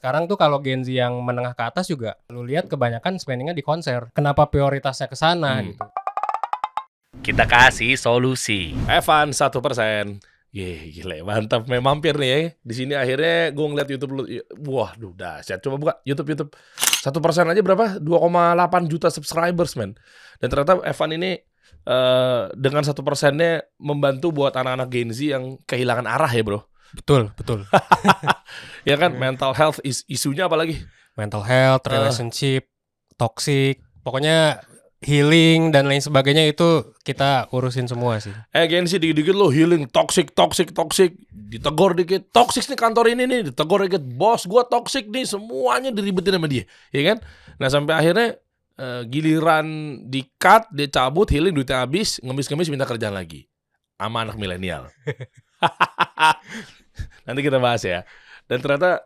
Sekarang tuh kalau Gen Z yang menengah ke atas juga lu lihat kebanyakan spendingnya di konser. Kenapa prioritasnya ke sana gitu? Kita kasih solusi. Evan 1%. Gile, mantap. Mampir nih ya. Di sini akhirnya gue ngeliat YouTube lu. Wah, dahsyat. Coba buka YouTube. 1% aja berapa? 2,8 juta subscribers, men. Dan ternyata Evan ini dengan 1%-nya membantu buat anak-anak Gen Z yang kehilangan arah ya, bro. Betul. Ya kan, mental health isunya apa lagi? Mental health, relationship, toxic, pokoknya healing dan lain sebagainya itu kita urusin semua sih. Gen Z dikit-dikit lo healing, toxic. Ditegor dikit, toxic nih kantor ini nih, ditegor dikit, bos gua toxic nih, semuanya diribetin sama dia, ya kan? Nah sampai akhirnya giliran di-cut, dia cabut, healing, duitnya habis, ngemis-ngemis minta kerjaan lagi sama anak milenial. Nanti kita bahas ya. Dan ternyata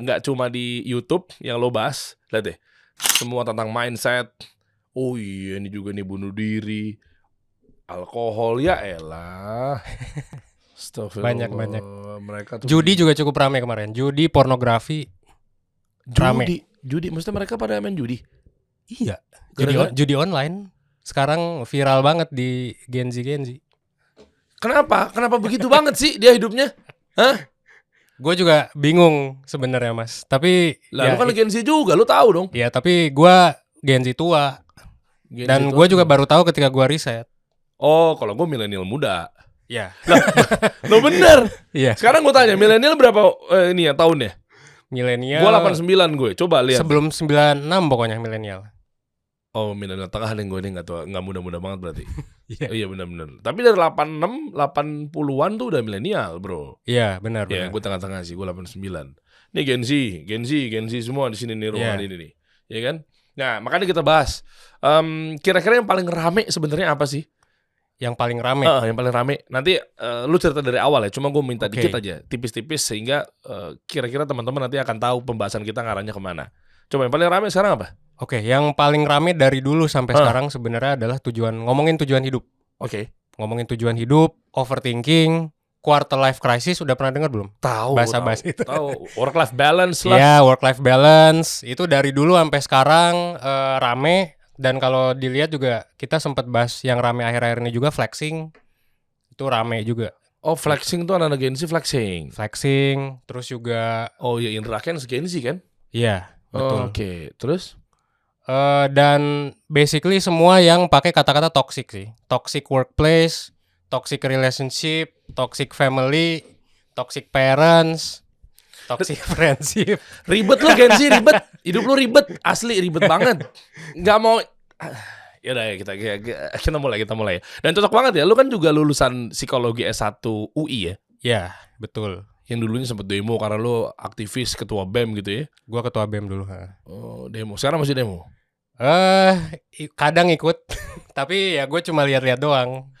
nggak cuma di YouTube yang lo bahas, lihat deh, semua tentang mindset. Oh iya, ini juga nih bunuh diri, alkohol, ya elah. Banyak. Mereka tuh Judi juga cukup ramai kemarin. Judi, pornografi, rame. Judi, maksudnya mereka pada main judi? Iya. Gara-gara? Judi online sekarang viral banget di Gen Z. Kenapa begitu banget sih dia hidupnya? Hah? Gue juga bingung sebenarnya, Mas. Tapi Lah lu kan Gen Z juga, lu tahu dong. ya tapi gue Gen Z tua. Dan gue juga baru tahu ketika gue riset. Oh, kalau gue milenial muda. Ya. Lo bener. Iya. Sekarang gue tanya, milenial berapa ini ya tahunnya? Milenial. Gue 89 gue. Coba lihat. Sebelum 96 pokoknya milenial. Oh, milenial tengah nih gue nih nggak muda-muda banget berarti. Iya. Iya benar-benar. Tapi dari 86, 80-an tuh udah milenial, bro. Iya, benar. Ya, gue tengah-tengah sih, gue 89. Nih Gen Z semua di sini nih ruangan ini nih. Ya kan? Nah, makanya kita bahas. Kira-kira yang paling rame sebenarnya apa sih? Yang paling rame. Yang paling rame. Nanti lu cerita dari awal ya. Cuma gue minta Oke. dikit aja, tipis-tipis sehingga kira-kira teman-teman nanti akan tahu pembahasan kita ngarahnya kemana. Coba yang paling rame sekarang apa? Oke, yang paling rame dari dulu sampai sekarang sebenarnya adalah ngomongin tujuan hidup. Oke. Ngomongin tujuan hidup, overthinking, quarter life crisis, udah pernah dengar belum? Tahu. Bahasa-bahasa itu. Tahu. Work life balance lah. Iya, work life balance. Itu dari dulu sampai sekarang rame. Dan kalau dilihat juga kita sempat bahas yang rame akhir-akhir ini juga, flexing. Itu rame juga. Oh, flexing tuh anak Gen Z flexing. Flexing, terus juga Oh iya, Indra Kents Gen Z kan? iya, betul. Oke. Terus? Dan basically semua yang pakai kata-kata toxic sih. Toxic workplace, toxic relationship, toxic family, toxic parents, toxic friendship. Ribet lu Gen Z, ribet. Hidup lu ribet, asli ribet banget. Nggak mau. Yaudah ya kita mulai. Dan cocok banget ya, lu kan juga lulusan psikologi S1 UI ya? Ya, betul. Yang dulunya sempat demo karena lu aktivis ketua BEM gitu ya? Gua ketua BEM dulu. Oh, demo. Sekarang masih demo? Kadang ikut, tapi ya gue cuma lihat-lihat doang.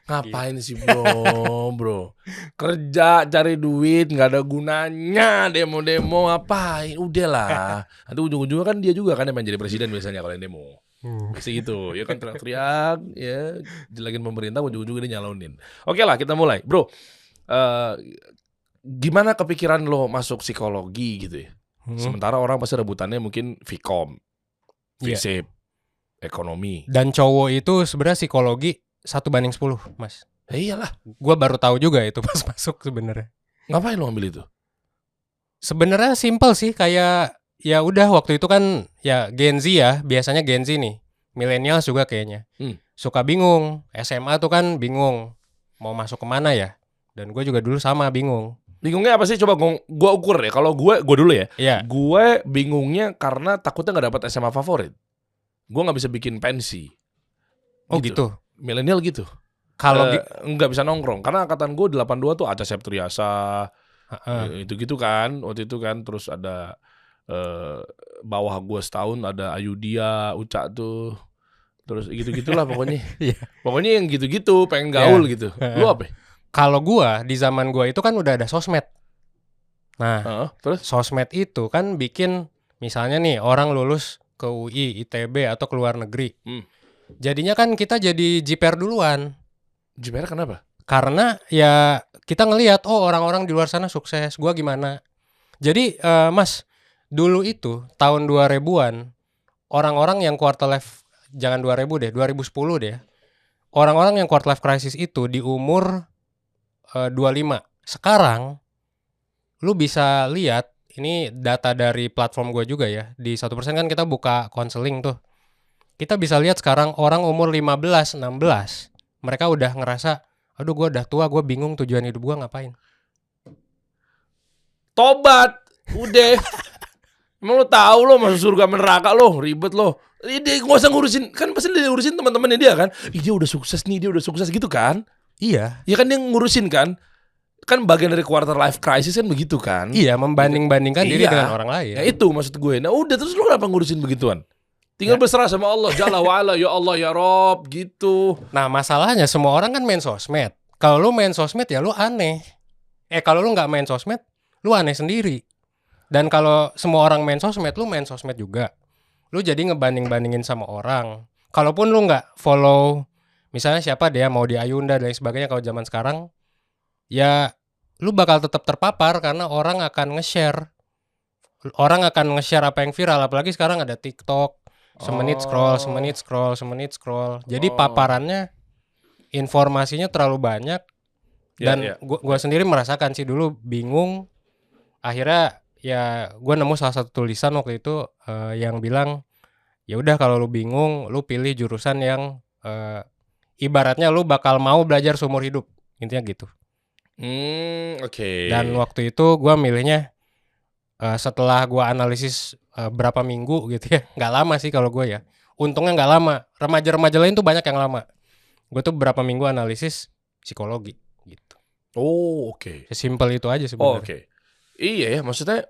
Ngapain sih bro? Kerja cari duit nggak ada gunanya, demo ngapain? Udahlah. Nanti ujung-ujungnya kan dia juga kan yang jadi presiden biasanya kalau yang demo. Biasa gitu, ya kan teriak-teriak, ya jelagin pemerintah, ujung-ujungnya dia nyalonin. Oke lah, kita mulai, bro. Gimana kepikiran lo masuk psikologi gitu ya? Sementara orang pasti rebutannya mungkin Vkom, FISIP, ekonomi. Dan cowok itu sebenarnya psikologi 1:10, Mas. Iyalah. Gua baru tahu juga itu pas masuk sebenarnya. Ngapain lo ambil itu? Sebenarnya simple sih, kayak ya udah waktu itu kan ya Gen Z ya, biasanya Gen Z nih. Millennials juga kayaknya. Suka bingung. SMA tuh kan bingung mau masuk kemana ya. Dan gue juga dulu sama bingung. Bingungnya apa sih? Coba gue ukur ya. Kalau gue dulu ya. Iya. Gue bingungnya karena takutnya nggak dapat SMA favorit. Gue nggak bisa bikin pensi. Oh gitu. Milenial gitu. Kalau nggak bisa nongkrong. Karena angkatan gue 82 tuh Acha Septriasa. Itu gitu kan. Waktu itu kan. Terus ada bawah gue setahun ada Ayudia, Uca tuh. Terus gitu-gitulah pokoknya. Pokoknya yang gitu-gitu. Pengen gaul gitu. Lu apa? Kalau gua di zaman gua itu kan udah ada sosmed. Nah, terus sosmed itu kan bikin misalnya nih orang lulus ke UI, ITB atau ke luar negeri. Jadinya kan kita jadi jiper duluan. Jiper kenapa? Karena ya kita ngelihat orang-orang di luar sana sukses, gua gimana. Jadi Mas, Dulu itu tahun 2000-an orang-orang yang quarter life, jangan 2000 deh, 2010 deh. Orang-orang yang quarter life crisis itu di umur 25. Sekarang lu bisa lihat, ini data dari platform gue juga ya. Di 1% kan kita buka konseling tuh. Kita bisa lihat sekarang orang umur 15, 16, mereka udah ngerasa, aduh gue udah tua, gue bingung tujuan hidup gue ngapain. Tobat, udah. Emang lo tahu lo masuk surga neraka lo, ribet lo. Dia gak usah ngurusin, kan pasti dia ngurusin teman-temannya dia kan. Dia udah sukses nih, dia udah sukses gitu kan. Iya. Ya kan dia ngurusin kan. Kan bagian dari quarter life crisis kan begitu kan. Iya, membanding-bandingkan diri Iya. dengan orang lain. Ya itu maksud gue. Nah udah, terus lo kenapa ngurusin begituan? Tinggal berserah sama Allah, Jalla wa'ala, ya Allah ya Rob, gitu. Nah masalahnya semua orang kan main sosmed. Kalau lu main sosmed ya lu aneh. Kalau lu gak main sosmed, lu aneh sendiri. Dan kalau semua orang main sosmed, lu main sosmed juga. Lu jadi ngebanding-bandingin sama orang. Kalaupun lu gak follow, misalnya siapa dia mau di Ayunda dan sebagainya kalau zaman sekarang, ya lu bakal tetap terpapar karena orang akan nge-share. Orang akan nge-share apa yang viral. Apalagi sekarang ada TikTok. Semenit scroll. Jadi paparannya, informasinya terlalu banyak. Dan gua sendiri merasakan sih dulu bingung. Akhirnya ya gue nemu salah satu tulisan waktu itu yang bilang, ya udah kalau lu bingung, lu pilih jurusan yang ibaratnya lu bakal mau belajar seumur hidup. Intinya gitu. Oke. Dan waktu itu gue milihnya setelah gue analisis berapa minggu gitu ya. Gak lama sih kalau gue ya. Untungnya gak lama. Remaja-remaja lain tuh banyak yang lama. Gue tuh berapa minggu analisis psikologi gitu. Oh oke. Sesimpel itu aja sebenarnya. Oke. Iya ya, maksudnya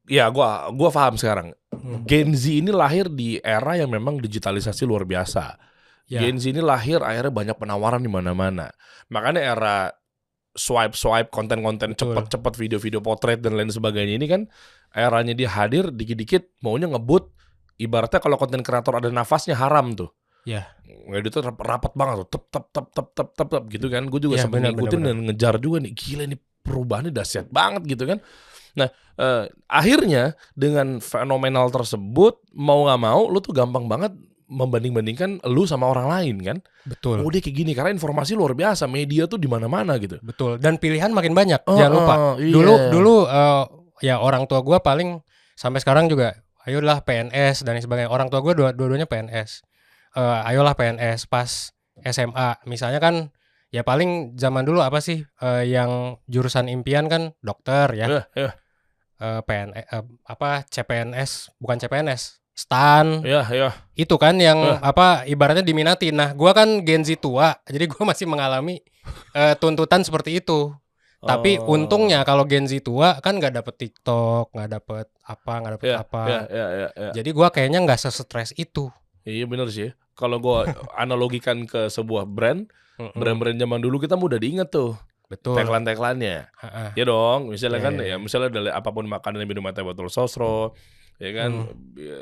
ya gua paham sekarang. Gen Z ini lahir di era yang memang digitalisasi luar biasa. Ya. Gen Z ini lahir akhirnya banyak penawaran di mana-mana. Makanya era swipe konten-konten cepet-cepet, video-video potret dan lain sebagainya ini kan eranya dia hadir dikit-dikit maunya ngebut. Ibaratnya kalau konten kreator ada nafasnya haram tuh. Ya. Itu tuh rapat banget tuh, tep gitu kan. Gue juga sampai ngikutin dan ngejar juga nih. Gila nih perubahannya dahsyat banget gitu kan. Nah akhirnya dengan fenomenal tersebut mau gak mau lu tuh gampang banget membanding-bandingkan lu sama orang lain kan. Betul. Oh dia kayak gini karena informasi luar biasa, media tuh di mana-mana gitu. Betul. Dan pilihan makin banyak. Jangan lupa. Dulu ya orang tua gue paling sampai sekarang juga ayolah PNS dan sebagainya. Orang tua gue dua-duanya PNS. Ayolah PNS pas SMA. Misalnya kan ya paling zaman dulu apa sih yang jurusan impian kan dokter ya. CPNS, bukan CPNS. STAN, itu kan yang ibaratnya diminati. Nah, gue kan Gen Z tua, jadi gue masih mengalami tuntutan seperti itu. Tapi untungnya kalau Gen Z tua kan nggak dapet TikTok, nggak dapet apa. Jadi gue kayaknya nggak se-stres itu. Iya benar sih. Kalau gue analogikan ke sebuah brand zaman dulu kita mudah diingat tuh. Betul. Tagline-nya. Ya dong, misalnya kan ya misalnya dari apapun makanan dan minuman teh botol sosro. Ya kan,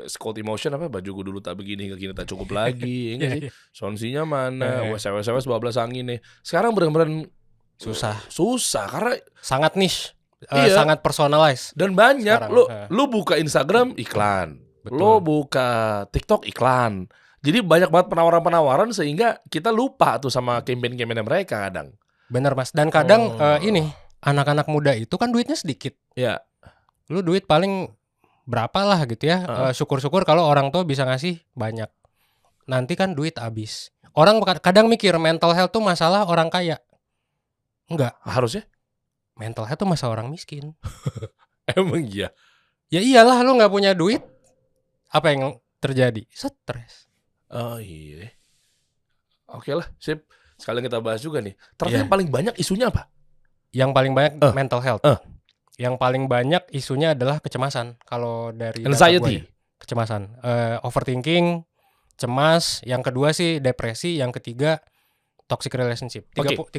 Scott Emotion baju gue dulu tak begini hingga kini tak cukup lagi, ya sih. Sonsinya mana, WSWS 12 angin nih. Sekarang benar-benar susah karena sangat niche, sangat personalized. Dan banyak lu buka Instagram iklan, lu buka TikTok iklan. Jadi banyak banget penawaran-penawaran sehingga kita lupa tuh sama campaign-campaignnya mereka kadang. Bener mas, dan kadang ini anak-anak muda itu kan duitnya sedikit. Ya. Lu duit paling berapa lah gitu ya. Syukur-syukur kalau orang tua bisa ngasih banyak. Nanti kan duit habis. Orang kadang mikir mental health tuh masalah orang kaya. Enggak. Harusnya mental health tuh masalah orang miskin. Emang iya? Ya iyalah, lu gak punya duit, apa yang terjadi? Stres. Oh iya. Oke lah, sip. Sekalian kita bahas juga nih. Ternyata yang paling banyak isunya apa? Yang paling banyak mental health. Yang paling banyak isunya adalah kecemasan. Kalau dari anxiety, kecemasan, overthinking, cemas. Yang kedua sih depresi. Yang ketiga toxic relationship. 30%.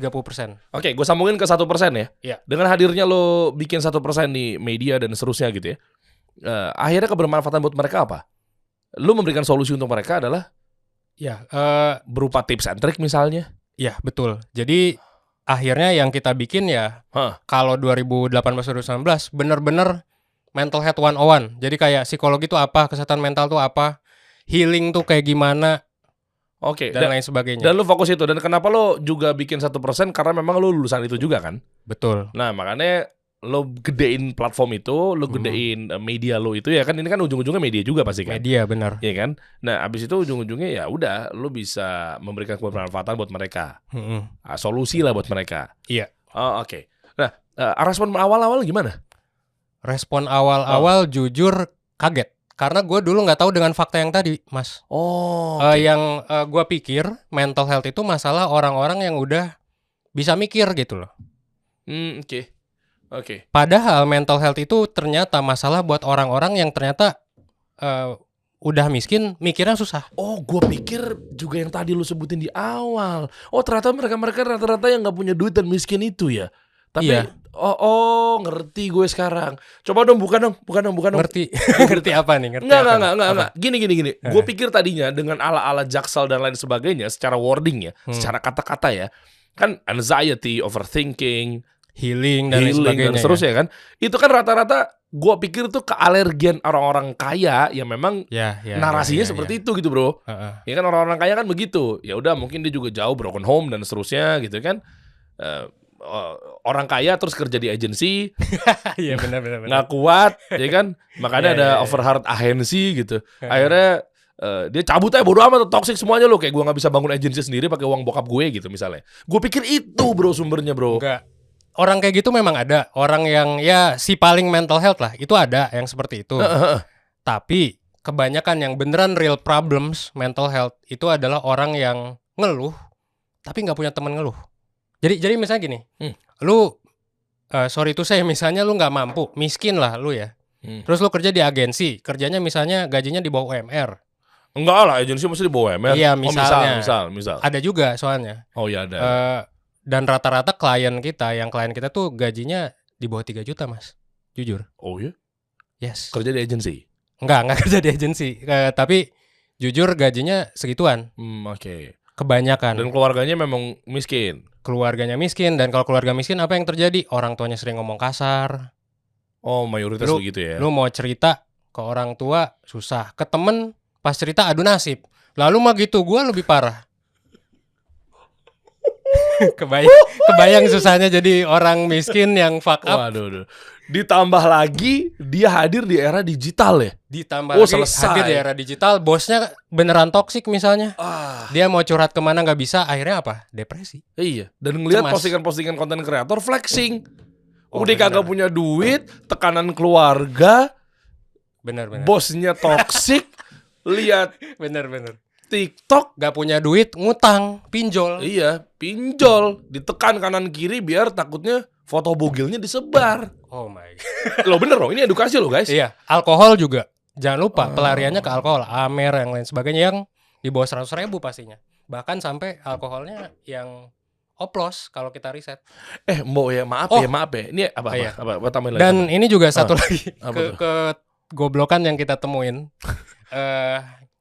Oke, gue sambungin ke 1% ya. Iya. Dengan hadirnya lo bikin 1% di media dan seterusnya gitu ya. Akhirnya kebermanfaatan buat mereka apa? Lo memberikan solusi untuk mereka adalah berupa tips and trick misalnya. Iya betul. Jadi akhirnya yang kita bikin ya kalau 2018-2019 bener-bener mental health 101. Jadi kayak psikologi itu apa, kesehatan mental tuh apa, healing tuh kayak gimana, Oke. dan lain sebagainya. Dan lu fokus itu. Dan kenapa lu juga bikin 1%? Karena memang lu lulusan itu juga kan? Betul. Nah, makanya lu gedein platform itu, lu gedein media lu itu ya kan, ini kan ujung-ujungnya media juga pasti kan? Media, benar. Iya kan? Nah, abis itu ujung-ujungnya ya udah, lu bisa memberikan kebermanfaatan buat mereka. Solusi lah buat mereka. Iya. Oh, oke. Nah, respon awal-awal gimana? Respon awal-awal jujur kaget. Karena gue dulu nggak tahu dengan fakta yang tadi, Mas. Oh, oke. Yang gue pikir mental health itu masalah orang-orang yang udah bisa mikir gitu loh. Oke. Oke. Padahal mental health itu ternyata masalah buat orang-orang yang ternyata udah miskin, mikirnya susah. Oh, gue pikir juga yang tadi lu sebutin di awal. Oh, ternyata mereka rata-rata yang nggak punya duit dan miskin itu ya. Tapi, Iya. ngerti gue sekarang. Coba dong, bukan dong. Ngerti? Ngerti apa nih? Ngerti apa? Enggak. Gini. Gue pikir tadinya dengan ala-ala Jaksel dan lain sebagainya, secara wording ya, secara kata-kata ya, kan anxiety, overthinking, Healing dan lain sebagainya. dan seterusnya kan. Itu kan rata-rata gue pikir tuh kealergian orang-orang kaya yang memang narasinya seperti itu gitu, bro. Ya kan orang-orang kaya kan begitu. Ya udah, mungkin dia juga jauh, broken home dan seterusnya gitu kan. Orang kaya terus kerja di agensi. Iya, benar. Nggak kuat, ya kan? Makanya ada overheard agensi gitu. Akhirnya dia cabut aja, bodo amat, toxic semuanya lo. Kayak gue nggak bisa bangun agensi sendiri pakai uang bokap gue gitu misalnya. Gue pikir itu, bro, sumbernya, bro. Enggak. Orang kayak gitu memang ada. Orang yang ya si paling mental health lah, itu ada yang seperti itu. Tapi kebanyakan yang beneran real problems mental health itu adalah orang yang ngeluh tapi nggak punya teman ngeluh. Jadi misalnya gini, lu sorry itu saya misalnya lu nggak mampu, miskin lah lu ya. Terus lu kerja di agensi, kerjanya misalnya gajinya di bawah UMR. Enggak lah, agensi mesti di bawah UMR. Iya, misalnya. Misal. Ada juga soalnya. Oh iya ada. Dan rata-rata klien kita tuh gajinya di bawah 3 juta, Mas. Jujur. Oh iya? Yes. Kerja di agensi? Enggak kerja di agensi. Tapi jujur gajinya segituan. Oke. Kebanyakan. Dan keluarganya memang miskin. Keluarganya miskin, dan kalau keluarga miskin apa yang terjadi? Orang tuanya sering ngomong kasar. Oh, mayoritas begitu ya. Lu mau cerita ke orang tua susah, ke temen pas cerita adu nasib. Lalu mah gitu, gua lebih parah. Kebayang susahnya jadi orang miskin yang fuck up. Waduh. Ditambah lagi dia hadir di era digital ya. Ditambah lagi selesai. hadir di era digital, bosnya beneran toksik misalnya. Dia mau curhat kemana nggak bisa, akhirnya apa? Depresi. Iya. Dan ngelihat postingan-postingan konten kreator flexing. Udah kagak punya duit, tekanan keluarga. Bener. Bosnya toksik. Lihat Bener. TikTok, gak punya duit, ngutang, pinjol. Iya, pinjol, ditekan kanan kiri biar takutnya foto bogilnya disebar. Oh my god. Lo bener loh, ini edukasi loh guys. Iya, alkohol juga. Jangan lupa pelariannya ke alkohol, Amer yang lain sebagainya yang di bawah 100.000 pastinya. Bahkan sampai alkoholnya yang oplos kalau kita riset. Maaf ya. Ini apa tambahin lagi. Dan ini juga satu lagi ke goblokan yang kita temuin.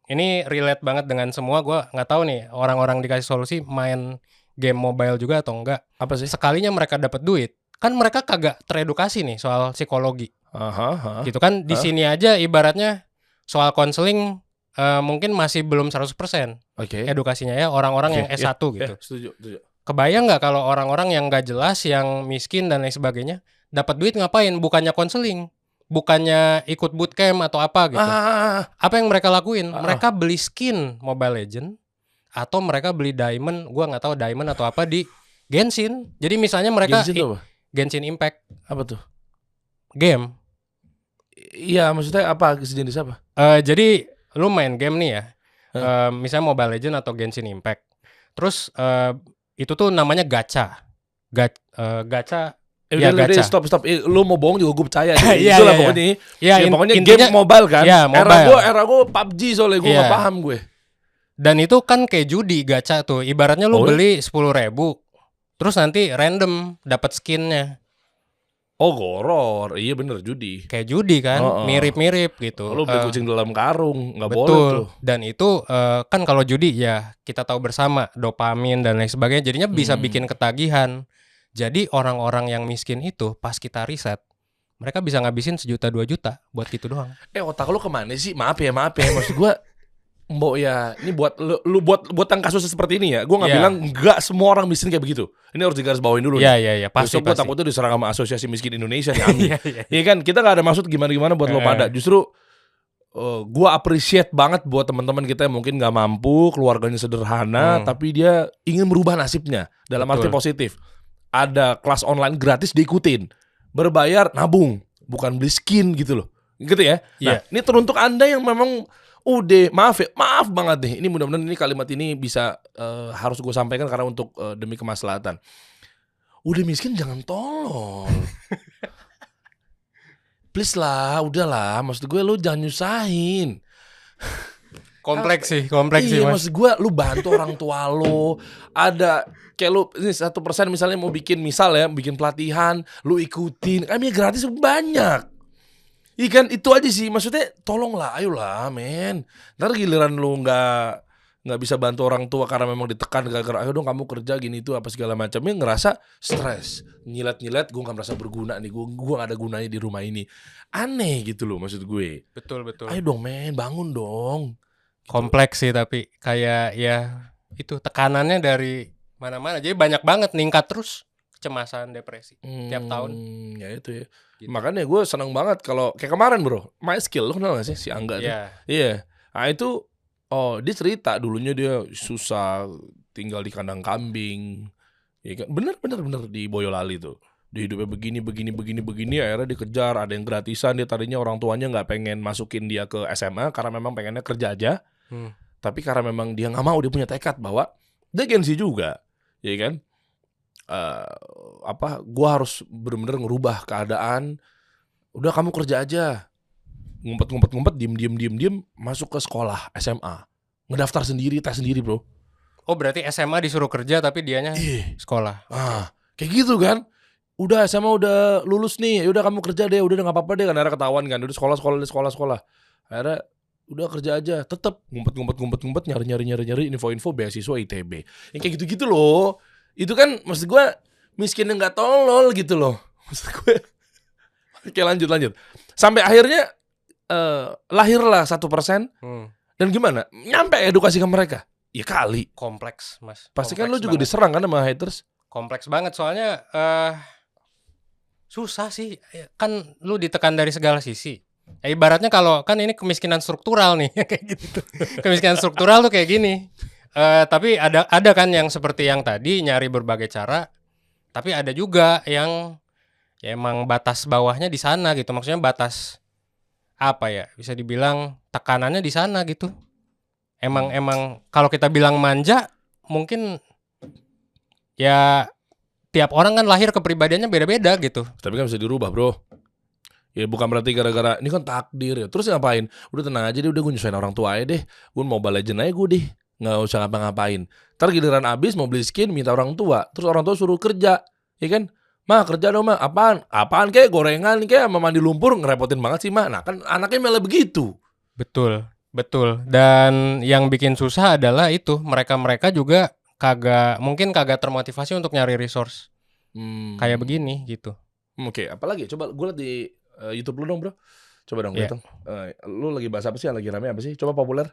Ini relate banget dengan semua. Gue nggak tahu nih orang-orang dikasih solusi main game mobile juga atau enggak. Apa sih? Sekalinya mereka dapat duit, kan mereka kagak teredukasi nih soal psikologi. Gitu kan, di sini aja ibaratnya soal konseling mungkin masih belum 100% edukasinya ya, orang-orang yang S1 gitu. Setuju. Kebayang nggak kalau orang-orang yang nggak jelas, yang miskin dan lain sebagainya dapat duit ngapain? Bukannya konseling, bukannya ikut bootcamp atau apa gitu. Apa yang mereka lakuin? Mereka beli skin Mobile Legend atau mereka beli diamond, gua nggak tahu diamond atau apa di Genshin. Jadi misalnya mereka Genshin Impact. Apa tuh? Game. Iya, maksudnya apa? Sejenis apa? Jadi lu main game nih ya. Misalnya Mobile Legend atau Genshin Impact. Terus itu tuh namanya gacha. Gacha. Ya, gacha. Stop. Lu mau bohong juga gue percaya. Itulah pokoknya. Pokoknya intinya, game mobile kan. Ya, mobile. Era gue PUBG soalnya gue gak paham gue. Dan itu kan kayak judi gacha tuh. Ibaratnya lu beli 10.000, terus nanti random dapat skinnya. Oh, goror. Iya bener, judi. Kayak judi kan, mirip-mirip gitu. Lu beli kucing dalam karung, nggak boleh tuh. Dan itu kan kalau judi ya kita tahu bersama dopamin dan lain sebagainya. Jadinya bisa bikin ketagihan. Jadi orang-orang yang miskin itu pas kita riset, mereka bisa ngabisin 1 juta 2 juta buat gitu doang. Otak lu kemana sih? Maaf ya, maksud gua Mbok ya, ini buat lu buat yang kasus seperti ini ya. Gue nggak bilang nggak semua orang miskin kayak begitu. Ini harus digarisbawahi dulu. Iya, pasti. Besok gue takutnya diserang sama Asosiasi Miskin Indonesia nih. Iya kan, kita nggak ada maksud gimana buat lo pada. Justru gue appreciate banget buat teman-teman kita yang mungkin nggak mampu, keluarganya sederhana, tapi dia ingin merubah nasibnya dalam arti positif. Ada kelas online gratis diikutin, berbayar nabung, bukan beli skin gitu loh, gitu ya. Nah, ini teruntuk Anda yang memang maaf banget nih. Ini mudah-mudahan ini kalimat ini bisa harus gue sampaikan karena untuk demi kemaslahatan. Udah miskin jangan tolol. Please lah, udahlah. Maksud gue lu jangan nyusahin. Kompleks sih Iya, Mas. maksud gue lu bantu orang tua lu. Ada kayak lu ini 1% misalnya mau bikin bikin pelatihan, lu ikutin. Kan gratis banyak. Iya kan, itu aja sih, maksudnya tolonglah, ayolah men. Ntar giliran lu nggak bisa bantu orang tua karena memang ditekan gara-gara ayo dong kamu kerja gini itu apa segala macamnya, ngerasa stres, nyilet gue nggak merasa berguna nih, gue nggak ada gunanya di rumah ini, aneh gitu loh maksud gue. Betul. Ayo dong men, bangun dong. Kompleks sih tapi kayak ya itu tekanannya dari mana-mana, jadi banyak banget ningkat terus kecemasan, depresi tiap tahun. Ya itu ya. Gitu. Makanya gue seneng banget kalau kayak kemarin bro, My Skill, lo kenal gak sih si Angga tuh? Iya. Nah itu, dia cerita dulunya dia susah tinggal di kandang kambing, ya kan? Bener di Boyolali tuh. Dia hidupnya begini, akhirnya dikejar, ada yang gratisan, dia tadinya orang tuanya nggak pengen masukin dia ke SMA karena memang pengennya kerja aja. Tapi karena memang dia nggak mau, dia punya tekad bahwa dia gengsi juga, ya kan? Gue harus benar-benar ngerubah keadaan. Udah kamu kerja aja, ngumpet, diem, masuk ke sekolah SMA, ngedaftar sendiri, tes sendiri bro. Oh berarti SMA disuruh kerja tapi dianya sekolah. Kayak gitu kan. Udah SMA udah lulus nih, udah kamu kerja deh, udah nggak apa-apa deh kan, akhirnya ketahuan kan, udah sekolah. Akhirnya udah kerja aja, tetep ngumpet, nyari info beasiswa ITB. Yang kayak gitu-gitu loh. Itu kan maksud gue miskin yang nggak tolol gitu loh. Maksud gue. Oke lanjut. Sampai akhirnya lahirlah 1%. Dan gimana? Nyampe edukasi ke mereka? Ya kali. Kompleks Mas. Pasti kan lu juga diserang kan sama haters. Kompleks banget soalnya susah sih. Kan lu ditekan dari segala sisi. Ibaratnya kalau kan ini kemiskinan struktural nih kayak gitu. Kemiskinan struktural tuh kayak gini. Tapi ada kan yang seperti yang tadi nyari berbagai cara, tapi ada juga yang ya emang batas bawahnya di sana gitu, maksudnya batas apa ya, bisa dibilang tekanannya di sana gitu. Emang kalau kita bilang manja, mungkin ya tiap orang kan lahir kepribadiannya beda-beda gitu. Tapi kan bisa dirubah bro. Ya bukan berarti gara-gara ini kan takdir ya. Terus ngapain? Udah tenang aja deh, udah gue nyusahin orang tua aja deh. Gue Mobile Legends aja gue deh. Nggak usah ngapa-ngapain. Ntar giliran abis mau beli skin minta orang tua, terus orang tua suruh kerja, ya kan? Mah kerja dong mah, apaan kayak gorengan kayak sama mandi lumpur, ngerepotin banget sih mah. Nah kan anaknya malah begitu. Betul. Dan yang bikin susah adalah itu mereka juga mungkin kagak termotivasi untuk nyari resource kayak begini gitu. Oke, apalagi coba gue liat di YouTube lu dong bro. Coba dong lihat dong. Lu lagi bahas apa sih yang lagi rame apa sih? Coba populer.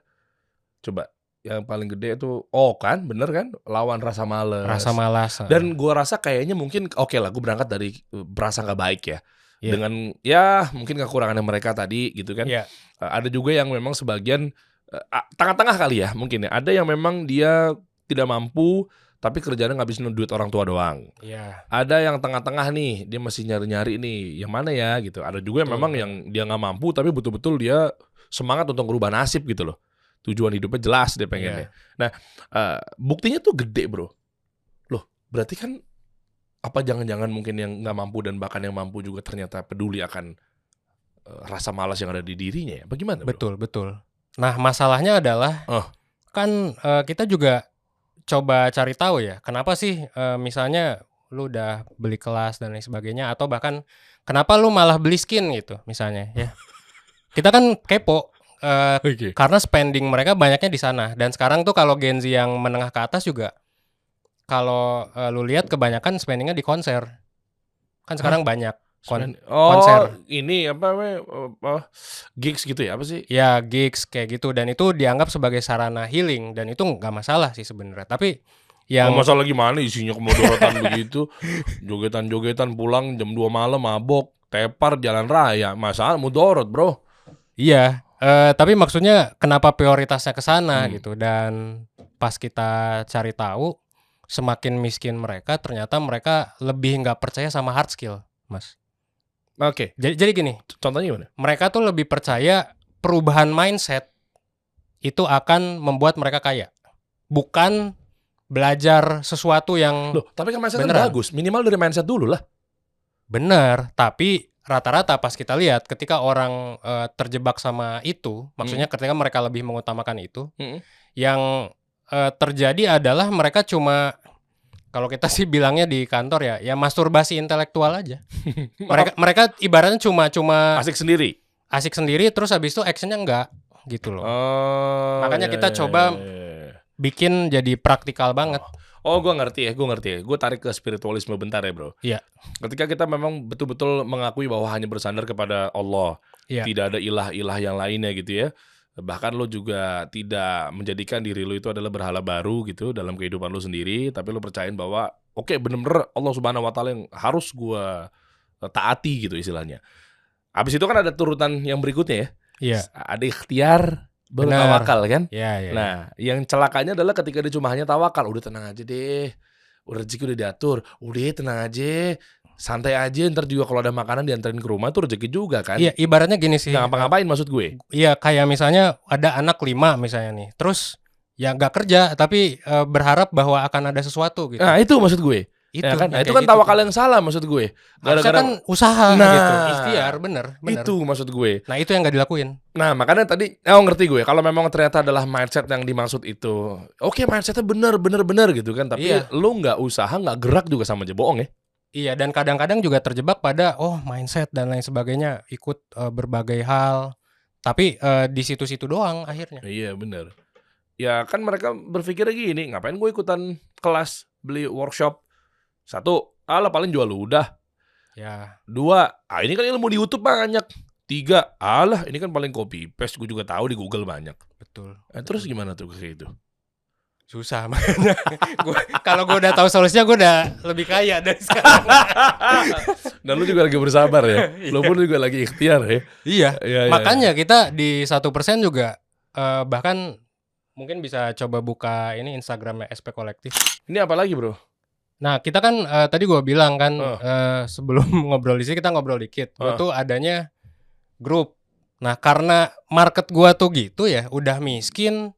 Coba. Yang paling gede itu kan bener kan, lawan rasa malas. Dan gue rasa kayaknya mungkin oke lah, gue berangkat dari berasa nggak baik ya, dengan ya mungkin kekurangannya mereka tadi gitu kan. Ada juga yang memang sebagian tengah-tengah kali ya mungkin ya, ada yang memang dia tidak mampu tapi kerjanya ngabisin duit orang tua doang. Ada yang tengah-tengah nih, dia masih nyari-nyari nih yang mana ya gitu. Ada juga yang memang yang dia nggak mampu tapi betul-betul dia semangat untuk merubah nasib gitu loh. Tujuan hidupnya jelas dia pengennya. Nah, buktinya tuh gede bro. Loh, berarti kan apa jangan-jangan mungkin yang nggak mampu dan bahkan yang mampu juga ternyata peduli akan rasa malas yang ada di dirinya ya? Bagaimana bro? Betul. Nah, masalahnya adalah kan kita juga coba cari tahu ya, kenapa sih misalnya lu udah beli kelas dan lain sebagainya, atau bahkan kenapa lu malah beli skin gitu misalnya ya. Kita kan kepo. Karena spending mereka banyaknya di sana. Dan sekarang tuh kalau Gen Z yang menengah ke atas juga, kalau lu lihat kebanyakan spendingnya di konser. Kan sekarang banyak. konser. Ini apa namanya? Gigs gitu ya? Apa sih? Ya gigs kayak gitu, dan itu dianggap sebagai sarana healing, dan itu nggak masalah sih sebenarnya. Tapi yang masalah gimana isinya kemodorotan begitu, jogetan-jogetan pulang jam 2 malam mabok, tepar jalan raya, masalah mudorot bro. iya, tapi maksudnya kenapa prioritasnya ke sana gitu, dan pas kita cari tahu semakin miskin mereka, ternyata mereka lebih nggak percaya sama hard skill, Mas. Oke. Jadi gini, Contohnya gimana? mereka tuh lebih percaya perubahan mindset itu akan membuat mereka kaya, bukan belajar sesuatu yang Loh, tapi kan mindset kan beneran. bagus, minimal dari mindset dulu lah. Bener, tapi rata-rata pas kita lihat ketika orang terjebak sama itu, maksudnya ketika mereka lebih mengutamakan itu, yang terjadi adalah mereka cuma, kalau kita sih bilangnya di kantor ya masturbasi intelektual aja. mereka ibaratnya cuma Asik sendiri. asik sendiri, terus habis itu actionnya enggak gitu loh. Makanya kita coba bikin jadi praktikal banget. Gue ngerti ya. Gue tarik ke spiritualisme bentar ya bro. Iya. Ketika kita memang betul-betul mengakui bahwa hanya bersandar kepada Allah, tidak ada ilah-ilah yang lainnya gitu ya. Bahkan lo juga tidak menjadikan diri lo itu adalah berhala baru gitu dalam kehidupan lo sendiri, tapi lo percayain bahwa oke, bener-bener Allah Subhanahu Wa Taala yang harus gue taati gitu istilahnya. Habis itu kan ada turutan yang berikutnya ya. Iya. Ada ikhtiar, baru tawakal kan. Iya. Nah, yang celakanya adalah ketika dia cuma hanya tawakal, udah tenang aja deh, udah rezeki udah diatur, udah tenang aja, santai aja, ntar juga kalau ada makanan dianterin ke rumah tuh rezeki juga kan. Iya, ibaratnya gini sih. Nggak ngapa-ngapain maksud gue. Iya, kayak misalnya ada anak 5 misalnya nih, terus ya nggak kerja tapi berharap bahwa akan ada sesuatu gitu. Nah itu maksud gue. Itu, ya kan? Nah, itu kayak kan gitu tawakal tuh. yang salah maksud gue. Harusnya kan usaha gitu, ikhtiar, bener. Itu maksud gue. Nah itu yang nggak dilakuin. Nah makanya tadi, ngerti gue. Kalau memang ternyata adalah mindset yang dimaksud itu, oke, mindsetnya bener gitu kan. Tapi lu nggak usaha, nggak gerak juga sama aja bohong ya. Iya, dan kadang-kadang juga terjebak pada mindset dan lain sebagainya, ikut berbagai hal. Tapi di situ-situ doang akhirnya. Iya bener. Ya kan mereka berpikirnya gini, ngapain gue ikutan kelas, beli workshop. 1, alah paling jual udah. Ya. 2, ini kan ilmu di YouTube banyak. 3, alah ini kan paling copy paste, gue juga tahu di Google banyak. Betul. Terus gimana tuh kayak itu? Susah makanya. Kalau gue udah tahu solusinya, gue udah lebih kaya dari sekarang. Dan lu juga lagi bersabar ya. Lu pun juga lagi ikhtiar ya. Iya. Ya, makanya kita di 1% juga bahkan mungkin bisa coba buka ini Instagramnya SP Kolektif. Ini apa lagi bro? Nah kita kan tadi gue bilang kan sebelum ngobrol di sini kita ngobrol dikit. Gue tuh adanya grup. Nah karena market gue tuh gitu ya, udah miskin,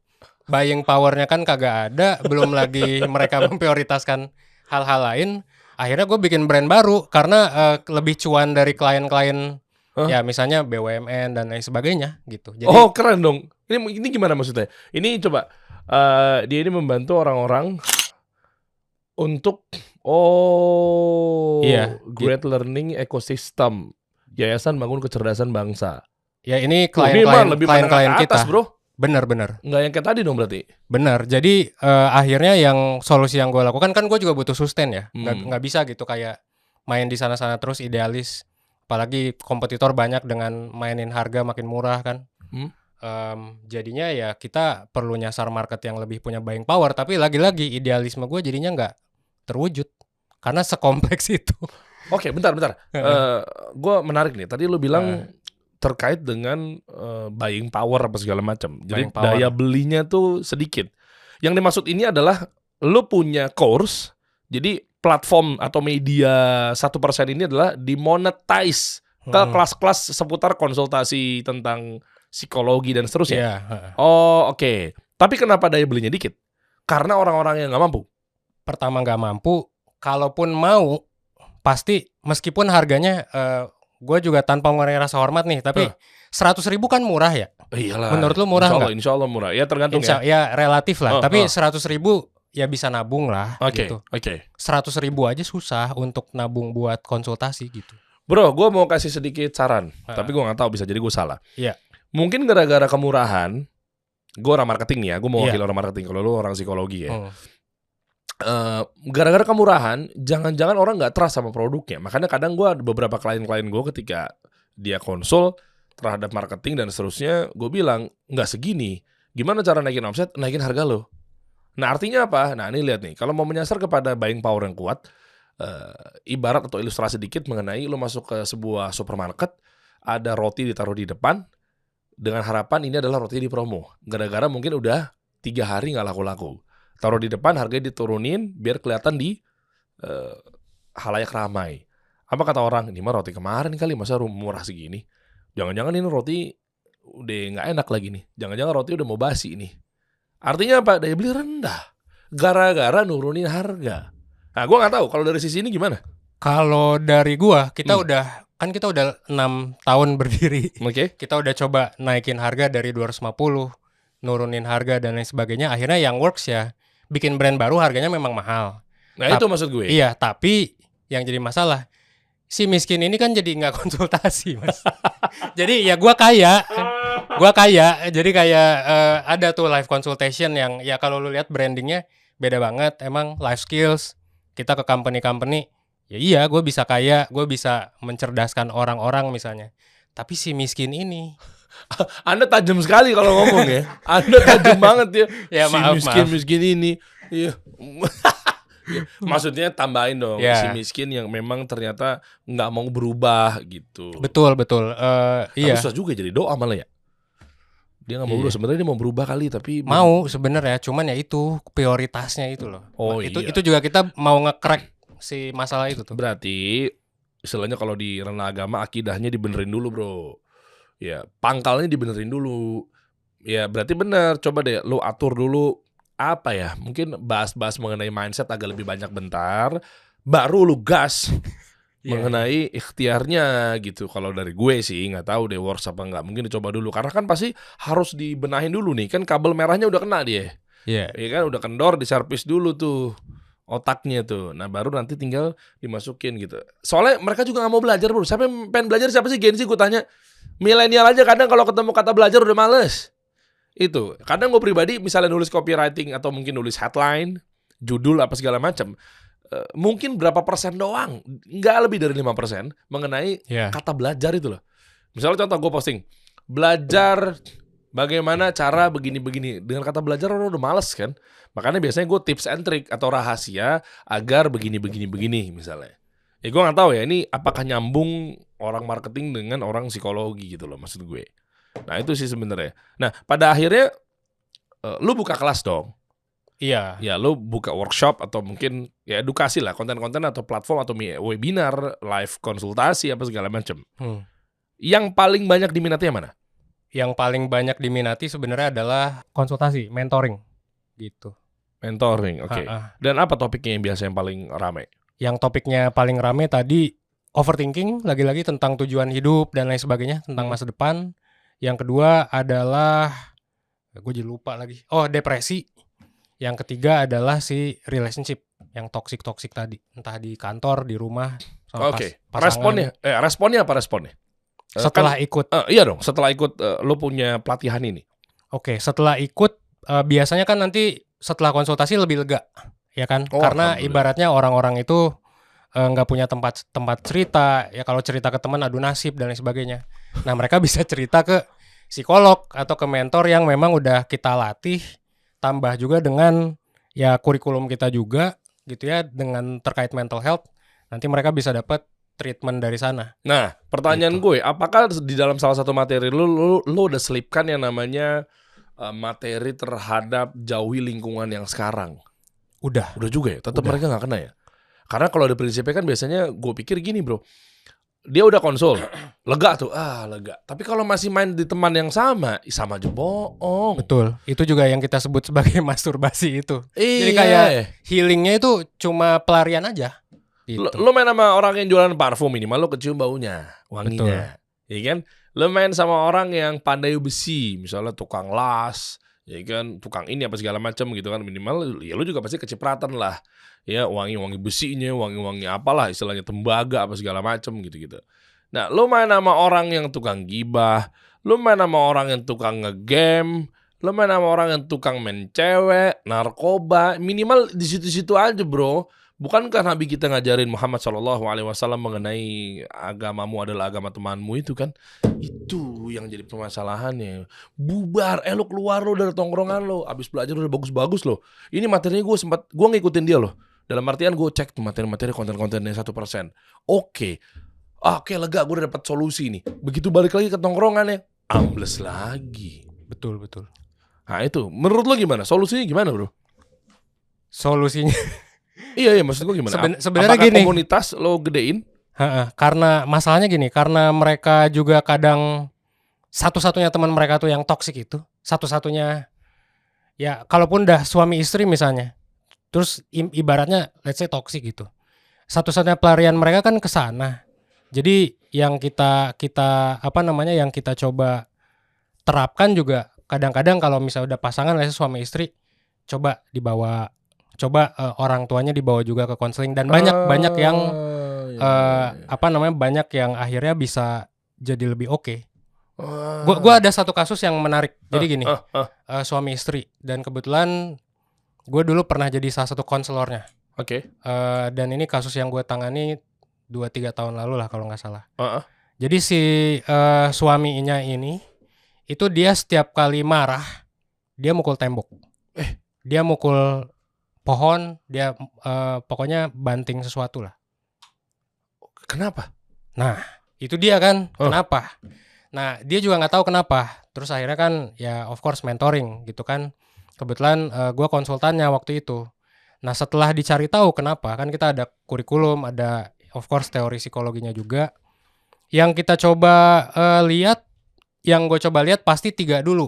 buying powernya kan kagak ada, belum lagi mereka memprioritaskan hal-hal lain. Akhirnya gue bikin brand baru karena lebih cuan dari klien-klien, ya misalnya BUMN dan lain sebagainya gitu. Jadi, keren dong. Ini gimana maksudnya? Ini coba dia ini membantu orang-orang untuk Great Learning Ecosystem, Yayasan Bangun Kecerdasan Bangsa. Ya ini klien-klien kita, bro. Bener. Nggak yang kayak tadi dong berarti. Bener. Jadi akhirnya yang solusi yang gue lakukan kan gue juga butuh sustain ya. Nggak bisa gitu kayak main di sana-sana terus idealis. Apalagi kompetitor banyak dengan mainin harga makin murah kan. Jadinya ya kita perlu nyasar market yang lebih punya buying power. Tapi lagi-lagi idealisme gue jadinya nggak terwujud karena sekompleks itu. Oke, bentar. Gue menarik nih. Tadi lu bilang terkait dengan buying power apa segala macam. Jadi daya belinya tuh sedikit. Yang dimaksud ini adalah lu punya course. Jadi platform atau media 1% ini adalah dimonetize ke kelas-kelas seputar konsultasi tentang psikologi dan seterusnya. Oke. Tapi kenapa daya belinya dikit? Karena orang-orang yang nggak mampu. Pertama nggak mampu, kalaupun mau pasti meskipun harganya gue juga tanpa mengurangi rasa hormat nih, tapi 100.000 kan murah ya. Iyalah. Menurut lu murah nggak? Insya Allah murah. Ya tergantung ya relatif lah. Tapi 100.000 ya bisa nabung lah. Gitu. 100.000 aja susah untuk nabung buat konsultasi gitu. Bro, gue mau kasih sedikit saran, tapi gue nggak tahu, bisa jadi gue salah. Iya. Mungkin gara-gara kemurahan, gue orang marketing nih ya, gue mau wakil orang marketing. Kalau lu orang psikologi ya. gara-gara kemurahan, jangan-jangan orang nggak trust sama produknya. Makanya kadang gue beberapa klien-klien gue ketika dia konsul terhadap marketing dan seterusnya, gue bilang nggak segini. Gimana cara naikin omset? Naikin harga lo. Nah artinya apa? Nah ini lihat nih, kalau mau menyasar kepada buying power yang kuat, ibarat atau ilustrasi dikit mengenai lo masuk ke sebuah supermarket, ada roti ditaruh di depan dengan harapan ini adalah roti di promo. Gara-gara mungkin udah 3 hari nggak laku-laku. Taruh di depan, harganya diturunin biar kelihatan di halayak ramai. Apa kata orang? Ini mah roti kemarin kali, masa murah segini? Jangan-jangan ini roti udah nggak enak lagi nih. Jangan-jangan roti udah mau basi nih. Artinya apa? Daya beli rendah. Gara-gara nurunin harga. Nah, gue nggak tahu kalau dari sisi ini gimana. Kalau dari gua, kita udah 6 tahun berdiri. Oke. Kita udah coba naikin harga dari 250, nurunin harga dan lain sebagainya. Akhirnya yang works ya bikin brand baru harganya memang mahal. Nah itu maksud gue. Iya, tapi yang jadi masalah si miskin ini kan jadi nggak konsultasi, Mas. Jadi ya gua kaya, jadi kayak ada tuh live consultation yang ya kalau lu lihat brandingnya beda banget. Emang life skills kita ke company, ya iya gue bisa kaya, gue bisa mencerdaskan orang-orang misalnya. Tapi si miskin ini Anda tajam sekali kalau ngomong ya. Anda tajam banget ya. Ya, maaf. Miskin ini. Iya. Maksudnya tambahin dong si miskin yang memang ternyata nggak mau berubah gitu. Betul. Iya. Susah juga jadi doa malah ya. Dia nggak mau berubah. Sebenarnya dia mau berubah kali tapi mau sebenarnya. Cuman ya itu prioritasnya itu loh. Itu juga kita mau nge-crack si masalah itu tuh. Berarti istilahnya kalau di ranah agama akidahnya dibenerin dulu bro. Ya pangkalnya dibenerin dulu. Ya berarti bener. Coba deh lu atur dulu. Apa ya, mungkin bahas-bahas mengenai mindset agak lebih banyak bentar, baru lu gas mengenai ikhtiarnya gitu. Kalau dari gue sih nggak tahu deh works apa nggak, mungkin dicoba dulu karena kan pasti harus dibenahin dulu nih, kan kabel merahnya udah kena dia, ya kan udah kendor, diservis dulu tuh otaknya tuh, nah baru nanti tinggal dimasukin gitu. Soalnya mereka juga nggak mau belajar bro, siapa yang pengen belajar, siapa sih Gen Z gue tanya, milenial aja kadang kalau ketemu kata belajar udah males. Itu kadang gue pribadi misalnya nulis copywriting atau mungkin nulis headline, judul apa segala macam, mungkin berapa persen doang, nggak lebih dari 5% mengenai kata belajar itu loh. Misalnya contoh gue posting belajar bagaimana cara begini-begini, dengan kata belajar orang udah males kan. Makanya biasanya gue tips and trick atau rahasia agar begini misalnya. Ya gue nggak tahu ya ini apakah nyambung orang marketing dengan orang psikologi gitu loh maksud gue. Nah itu sih sebenarnya. Nah pada akhirnya lu buka kelas dong. Iya. Ya lu buka workshop atau mungkin ya edukasi lah, konten-konten atau platform atau webinar, live konsultasi apa segala macam. Yang paling banyak diminati yang mana? Yang paling banyak diminati sebenarnya adalah konsultasi, mentoring gitu. Mentoring, oke. Dan apa topiknya yang biasa yang paling ramai? Yang topiknya paling ramai tadi overthinking, lagi-lagi tentang tujuan hidup dan lain sebagainya, tentang masa depan. Yang kedua adalah, gue jadi lupa lagi. Depresi. Yang ketiga adalah si relationship yang toxic tadi, entah di kantor, di rumah, sama pasangan. Responnya apa responnya? Setelah ikut. Iya dong, setelah ikut lo punya pelatihan ini. Oke, setelah ikut biasanya kan nanti setelah konsultasi lebih lega, ya kan? Karena ibaratnya orang-orang itu nggak punya tempat cerita. Ya kalau cerita ke teman adu nasib dan lain sebagainya. Nah mereka bisa cerita ke psikolog atau ke mentor yang memang udah kita latih, tambah juga dengan ya kurikulum kita juga gitu ya, dengan terkait mental health, nanti mereka bisa dapat treatment dari sana. Nah pertanyaan gue, apakah di dalam salah satu materi lu udah selipkan yang namanya materi terhadap jauhi lingkungan yang sekarang? Udah juga ya, tetap mereka nggak kena ya? Karena kalau ada prinsipnya kan biasanya gue pikir gini bro, dia udah konsul, lega tuh, lega. Tapi kalau masih main di teman yang sama aja bohong. Betul, itu juga yang kita sebut sebagai masturbasi itu. Iya. Jadi kayak healingnya itu cuma pelarian aja. Gitu. Lo main sama orang yang jualan parfum, minimal lo kecium baunya, wanginya. Iya kan? Lo main sama orang yang pandai besi, misalnya tukang las, ya kan, tukang ini apa segala macam gitu kan, minimal ya lo juga pasti kecipratan lah. Ya wangi-wangi besinya, wangi-wangi apalah istilahnya, tembaga apa segala macam gitu-gitu. Nah, lo main sama orang yang tukang gibah, lo main sama orang yang tukang ngegame, Lo main sama orang yang tukang main cewek, narkoba, minimal di situ-situ aja, bro. Bukankah Nabi kita ngajarin Muhammad SAW mengenai agamamu adalah agama temanmu itu kan? Itu yang jadi permasalahannya. Bubar, lo keluar lo dari tongkrongan lo. Abis belajar udah bagus-bagus lo. Ini materinya gue ngikutin dia loh. Dalam artian gue cek tuh materi-materi konten-kontennya 1%. Oke, lega, gue udah dapat solusi nih. Begitu balik lagi ke tongkrongannya, ambles lagi. Betul. Nah itu, menurut lo gimana? Solusinya gimana, bro? Solusinya Iya, maksud gue gimana? Sebenarnya Apakah gini. komunitas lo gedein? Karena masalahnya gini, karena mereka juga kadang satu-satunya teman mereka tuh yang toksik itu, satu-satunya ya kalaupun udah suami istri misalnya, terus ibaratnya let's say toksik gitu, satu-satunya pelarian mereka kan ke sana. Jadi yang kita yang kita coba terapkan juga kadang-kadang kalau misalnya udah pasangan let's say suami istri, coba orang tuanya dibawa juga ke konseling dan banyak yang banyak yang akhirnya bisa jadi lebih oke. Gua ada satu kasus yang menarik. Jadi gini, suami istri dan kebetulan gue dulu pernah jadi salah satu konselornya. Oke. Dan ini kasus yang gue tangani 2-3 tahun lalu lah kalau nggak salah. Jadi si suaminya ini itu dia setiap kali marah dia mukul tembok. Dia mukul pohon, dia pokoknya banting sesuatu lah. Kenapa? Nah, itu dia kan, kenapa? Nah, dia juga nggak tahu kenapa. Terus akhirnya kan, ya of course mentoring gitu kan. Kebetulan gue konsultannya waktu itu. Nah, setelah dicari tahu kenapa, kan kita ada kurikulum, ada of course teori psikologinya juga. Yang kita coba yang gue coba lihat pasti 3 dulu.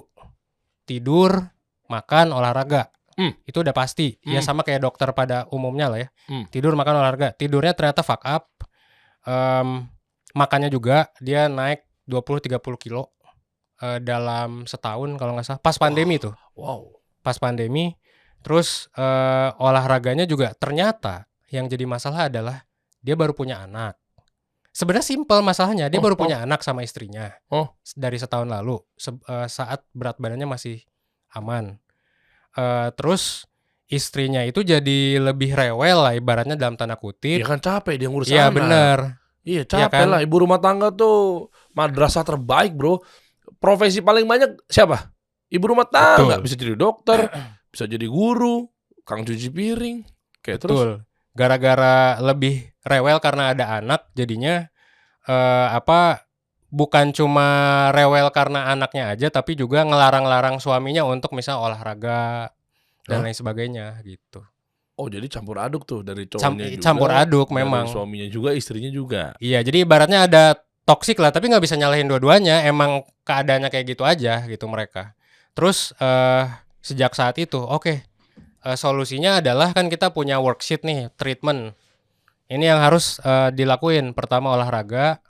Tidur, makan, olahraga. Itu udah pasti. Ya sama kayak dokter pada umumnya lah ya. Tidur, makan, olahraga. Tidurnya ternyata fuck up. Makannya juga dia naik 20-30 kilo dalam setahun kalau nggak salah. Pas pandemi tuh. Wow. Pas pandemi. Terus olahraganya juga ternyata yang jadi masalah adalah dia baru punya anak. Sebenarnya simpel masalahnya. Dia baru punya anak sama istrinya. Dari setahun lalu. Saat berat badannya masih aman. Terus istrinya itu jadi lebih rewel lah ibaratnya dalam tanda kutip. Iya kan capek dia ngurus Iya anak. bener. Iya capek ya kan? lah. Ibu rumah tangga tuh madrasah terbaik, bro. Profesi paling banyak siapa? Ibu rumah tangga. Betul. Bisa jadi dokter, bisa jadi guru, kang cuci piring. Kayak Betul. terus. Gara-gara lebih rewel karena ada anak, jadinya bukan cuma rewel karena anaknya aja, tapi juga ngelarang-larang suaminya untuk misal olahraga dan lain sebagainya gitu. Oh jadi campur aduk tuh dari cowoknya juga. Campur aduk memang. Dari suaminya juga, istrinya juga. Iya, jadi ibaratnya ada toksik lah, tapi nggak bisa nyalahin dua-duanya. Emang keadaannya kayak gitu aja gitu mereka. Terus sejak saat itu, solusinya adalah kan kita punya worksheet nih, treatment. Ini yang harus dilakuin. Pertama olahraga.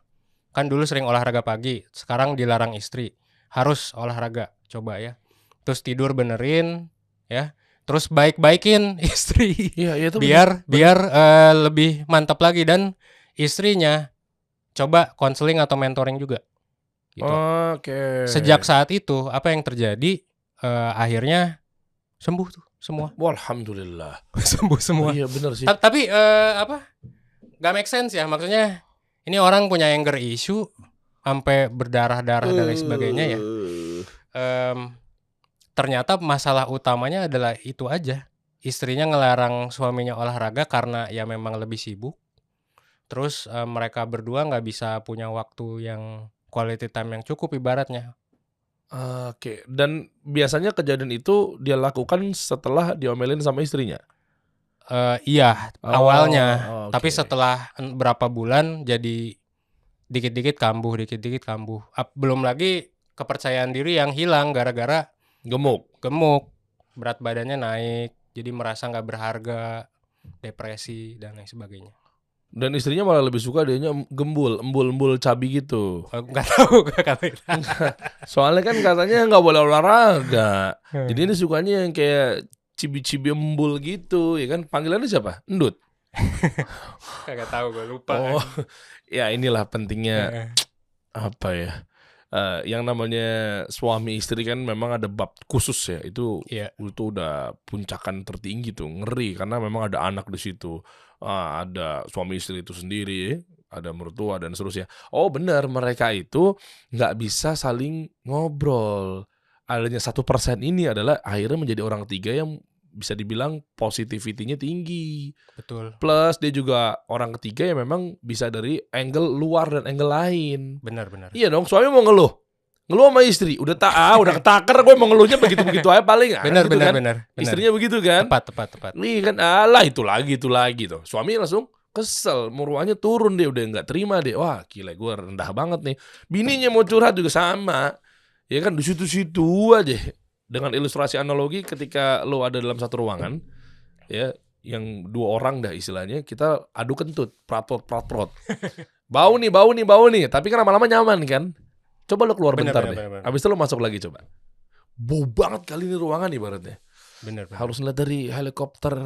Kan dulu sering olahraga pagi, sekarang dilarang istri. Harus olahraga, coba ya. Terus tidur benerin, ya. Terus baik-baikin istri. Iya, itu biar lebih mantap lagi, dan istrinya coba konseling atau mentoring juga. Gitu. Oke. Sejak saat itu apa yang terjadi? Akhirnya sembuh tuh semua. Alhamdulillah. Sembuh semua. Iya benar sih. Tapi gak make sense ya, maksudnya ini orang punya anger issue sampai berdarah-darah dan lain sebagainya ya. Ternyata masalah utamanya adalah itu aja. Istrinya ngelarang suaminya olahraga karena ya memang lebih sibuk. Terus mereka berdua gak bisa punya waktu yang quality time yang cukup ibaratnya. Oke. Dan biasanya kejadian itu dia lakukan setelah diomelin sama istrinya? Iya, awalnya. Okay. Tapi setelah berapa bulan jadi dikit-dikit kambuh. Belum lagi kepercayaan diri yang hilang gara-gara gemuk, berat badannya naik, jadi merasa nggak berharga, depresi dan lain sebagainya. Dan istrinya malah lebih suka dianya embul cabi gitu. Nggak tahu kata itu. Soalnya kan katanya nggak boleh olahraga. Jadi ini sukanya yang kayak cibi-cibi embul gitu, ya kan? Panggilannya siapa? Endut. Kagak tahu, gue lupa. Ya inilah pentingnya apa ya? Yang namanya suami istri kan memang ada bab khusus ya. Itu udah puncakan tertinggi tuh, ngeri karena memang ada anak di situ. Ada suami istri itu sendiri, ada mertua dan seterusnya. Oh benar, mereka itu nggak bisa saling ngobrol. Adanya 1% ini adalah akhirnya menjadi orang ketiga yang bisa dibilang positivity-nya tinggi. Betul. Plus dia juga orang ketiga yang memang bisa dari angle luar dan angle lain. Benar. Iya dong, suami mau ngeluh sama istri. Udah ketaker gue mau ngeluhnya begitu aja paling. Benar. Istrinya begitu kan? Tepat. Nih kan, itu lagi tuh. Suami langsung kesel, muruannya turun, dia udah nggak terima deh. Wah gila, gue rendah banget nih. Bininya mau curhat juga sama. Ya kan di situ-situ aja. Dengan ilustrasi analogi, ketika lo ada dalam satu ruangan, ya, yang 2 orang dah istilahnya, kita adu kentut, pratot. Bau nih. Tapi kan lama-lama nyaman kan. Coba lo keluar bentar deh. Abis itu lo masuk lagi coba. Bau banget kali ini ruangan ibaratnya. Benar. Harus ngeliat dari helikopter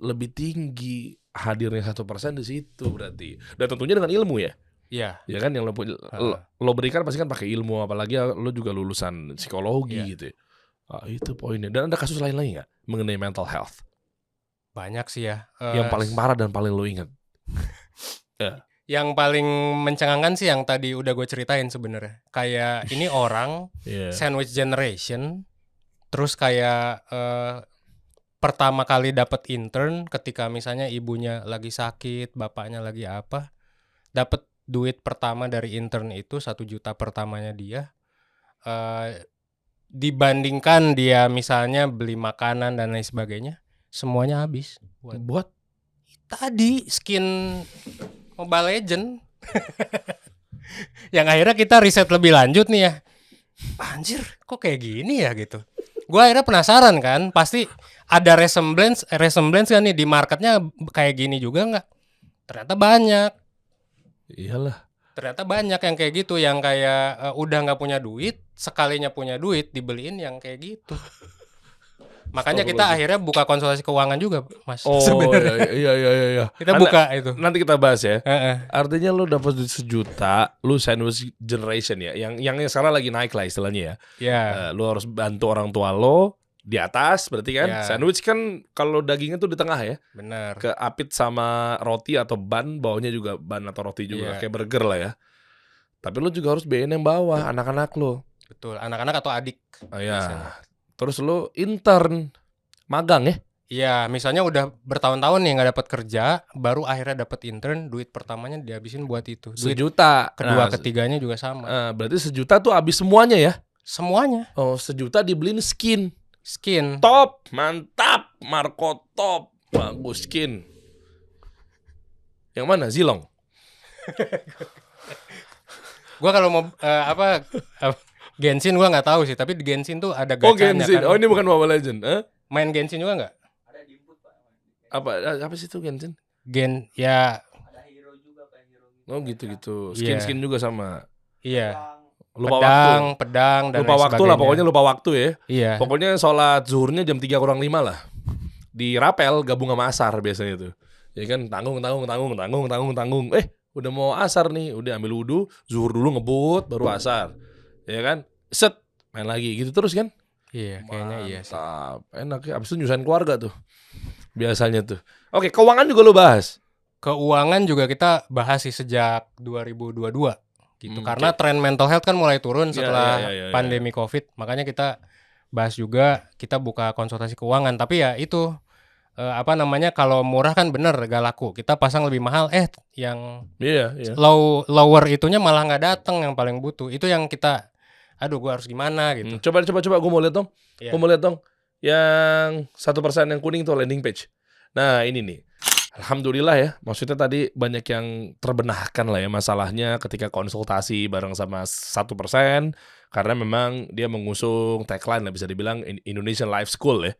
lebih tinggi, hadirnya 1% di situ berarti. Dan tentunya dengan ilmu ya. Iya. Ya kan yang lo berikan pasti kan pakai ilmu, apalagi lo juga lulusan psikologi gitu ya. Itu poinnya. Dan ada kasus lain lagi nggak mengenai mental health? Banyak sih ya. Yang paling parah dan paling lo ingat? Yang paling mencengangkan sih yang tadi udah gue ceritain sebenarnya. Kayak ini orang sandwich generation, terus kayak pertama kali dapat intern ketika misalnya ibunya lagi sakit, bapaknya lagi apa, dapat duit pertama dari intern itu 1 juta pertamanya dia. Dibandingkan dia misalnya beli makanan dan lain sebagainya, semuanya habis buat tadi skin Mobile Legend. Yang akhirnya kita riset lebih lanjut nih ya. Anjir, kok kayak gini ya gitu. Gua akhirnya penasaran kan, pasti ada resemblance kan nih di marketnya kayak gini juga nggak? Ternyata banyak. Iyalah. Ternyata banyak yang kayak gitu, yang kayak udah nggak punya duit, sekalinya punya duit dibeliin yang kayak gitu. Makanya kita akhirnya buka konsultasi keuangan juga, Mas. Oh iya. Kita buka itu. Nanti kita bahas ya. Artinya lu dapat duit 1 juta, lu sandwich generation ya, yang sekarang lagi naik lah istilahnya ya. Lu harus bantu orang tua lo di atas, berarti kan. Sandwich kan kalau dagingnya tuh di tengah ya. Benar. Keapit sama roti atau ban, bawahnya juga ban atau roti juga, kayak burger lah ya. Tapi lu juga harus biayain yang bawah, anak-anak lo. Betul, anak-anak atau adik. Terus lu intern, magang ya? Iya, misalnya udah bertahun-tahun nih nggak dapat kerja, baru akhirnya dapat intern, duit pertamanya dihabisin buat itu. Duit 1 juta. Kedua, ketiganya juga sama. Berarti 1 juta tuh habis semuanya ya? Semuanya. Oh, 1 juta dibeliin skin. Top, mantap, Marco top, bagus skin. Yang mana? Zilong. Gua kalau mau Genshin gua nggak tahu sih, tapi di Genshin tuh ada gacanya. Oh Genshin, kan. ini bukan Mobile Legend. Main Genshin juga nggak? Ada di input Pak. Apa sih itu Genshin? Ya. Ada hero juga kayak hero. Oh gitu. Skin juga sama. Iya. Lupa pedang dan lupa waktu lah, pokoknya lupa waktu ya. Iya. Pokoknya sholat zuhurnya jam 3 kurang 5 lah. Di rapel gabung sama asar biasanya tuh. Ya kan tanggung. Udah mau asar nih, udah ambil wudu, zuhur dulu ngebut, baru asar. Ya kan? Set, main lagi gitu terus kan? Iya, kayaknya iya sih. Enak ya, abis itu nyusahin keluarga tuh. Biasanya tuh. Oke, keuangan juga lo bahas. Keuangan juga kita bahas sih sejak 2022 gitu. Karena tren mental health kan mulai turun setelah pandemi Covid. Makanya kita bahas juga, kita buka konsultasi keuangan. Tapi ya itu kalau murah kan bener gak laku. Kita pasang lebih mahal, yang lower itunya malah nggak datang yang paling butuh. Itu yang kita, aduh gue harus gimana gitu. Coba gue mau lihat dong. Gue mau lihat dong. Yang 1% yang kuning tuh landing page. Nah ini nih. Alhamdulillah ya, maksudnya tadi banyak yang terbenahkan lah ya masalahnya ketika konsultasi bareng sama 1%, karena memang dia mengusung tagline lah bisa dibilang Indonesian Life School ya.